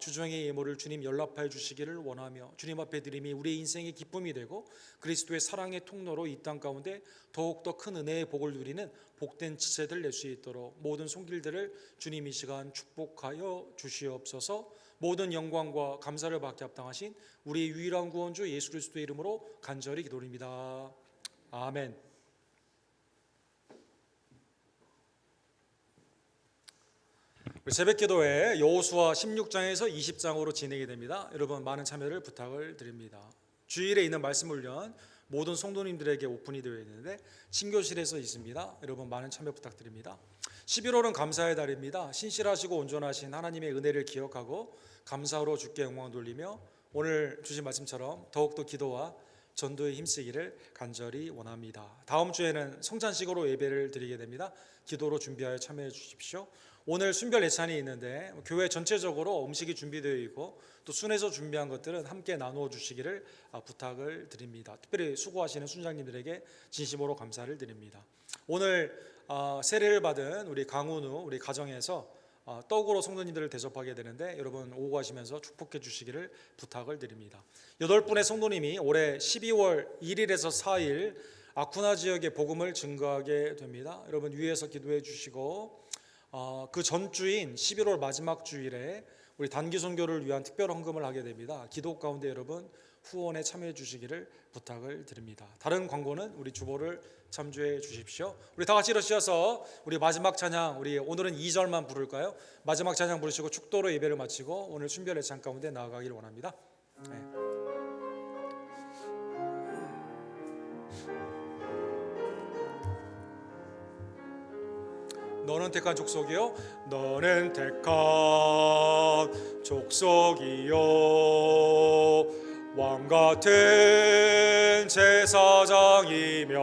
주정의 예물을 주님 연락하여 주시기를 원하며 주님 앞에 드림이 우리의 인생의 기쁨이 되고 그리스도의 사랑의 통로로 이 땅 가운데 더욱더 큰 은혜의 복을 누리는 복된 지체들 낼 수 있도록 모든 손길들을 주님 이 시간 축복하여 주시옵소서. 모든 영광과 감사를 받게 합당하신 우리의 유일한 구원주 예수 그리스도의 이름으로 간절히 기도드립니다. 아멘. 새벽기도회 여호수아 16장에서 20장으로 진행이 됩니다. 여러분 많은 참여를 부탁을 드립니다. 주일에 있는 말씀 훈련 모든 성도님들에게 오픈이 되어 있는데 신교실에서 있습니다. 여러분 많은 참여 부탁드립니다. 11월은 감사의 달입니다. 신실하시고 온전하신 하나님의 은혜를 기억하고 감사로 주께 영광 돌리며 오늘 주신 말씀처럼 더욱더 기도와 전도에 힘쓰기를 간절히 원합니다. 다음 주에는 성찬식으로 예배를 드리게 됩니다. 기도로 준비하여 참여해 주십시오. 오늘 순별 예찬이 있는데 교회 전체적으로 음식이 준비되어 있고 또 순에서 준비한 것들은 함께 나누어 주시기를 부탁을 드립니다. 특별히 수고하시는 순장님들에게 진심으로 감사를 드립니다. 오늘 세례를 받은 우리 강훈우 우리 가정에서 떡으로 성도님들을 대접하게 되는데 여러분 오고 가시면서 축복해 주시기를 부탁을 드립니다. 8분의 성도님이 올해 12월 1일에서 4일 아쿠나 지역에 복음을 증거하게 됩니다. 여러분 위에서 기도해 주시고 그 전주인 11월 마지막 주일에 우리 단기 선교를 위한 특별 헌금을 하게 됩니다. 기도 가운데 여러분 후원에 참여해 주시기를 부탁을 드립니다. 다른 광고는 우리 주보를 참조해 주십시오. 우리 다 같이 일어서셔서 우리 마지막 찬양 우리 오늘은 2절만 부를까요? 마지막 찬양 부르시고 축도로 예배를 마치고 오늘 순별 예찬 가운데 나아가기를 원합니다. 네. 너는 택한 족속이요 너는 택한 족속이요 왕같은 제사장이며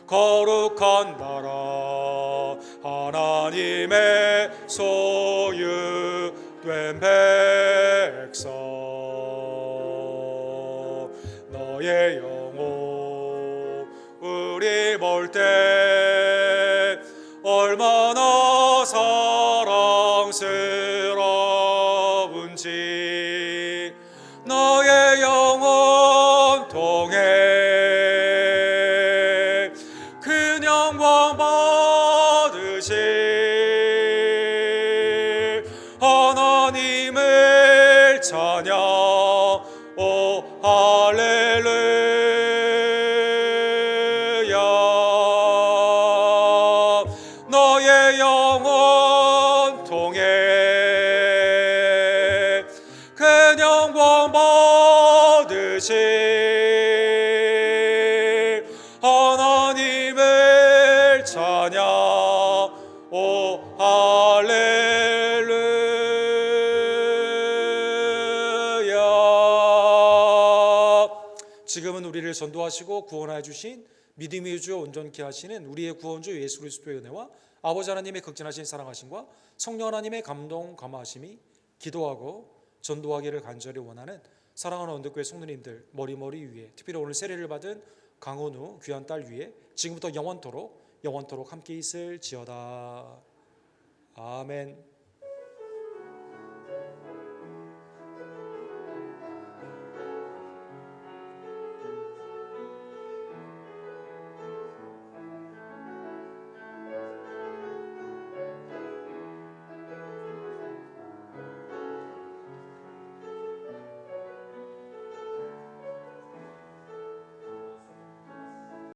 거룩한 나라 하나님의 소유된 백성 너의 영혼 우리 볼 때 얼마나 사랑스러운지 너의 영혼 통해 큰 영광 받으실 하나님을 찬양 오 할렐루야 너의 영혼 통해 큰 영광 받으실 하나님을 찬양 오 할렐루야. 지금은 우리를 전도하시고 구원하여 주신 믿음의 주 온전케 하시는 우리의 구원주 예수 그리스도의 은혜와 아버지 하나님의 극진하신 사랑하심과 성령 하나님의 감동 감화하심이 기도하고 전도하기를 간절히 원하는 사랑하는 언덕교회 성도님들 머리 위에 특별히 오늘 세례를 받은 강원우 귀한 딸 위에 지금부터 영원토록 함께 있을지어다. 아멘.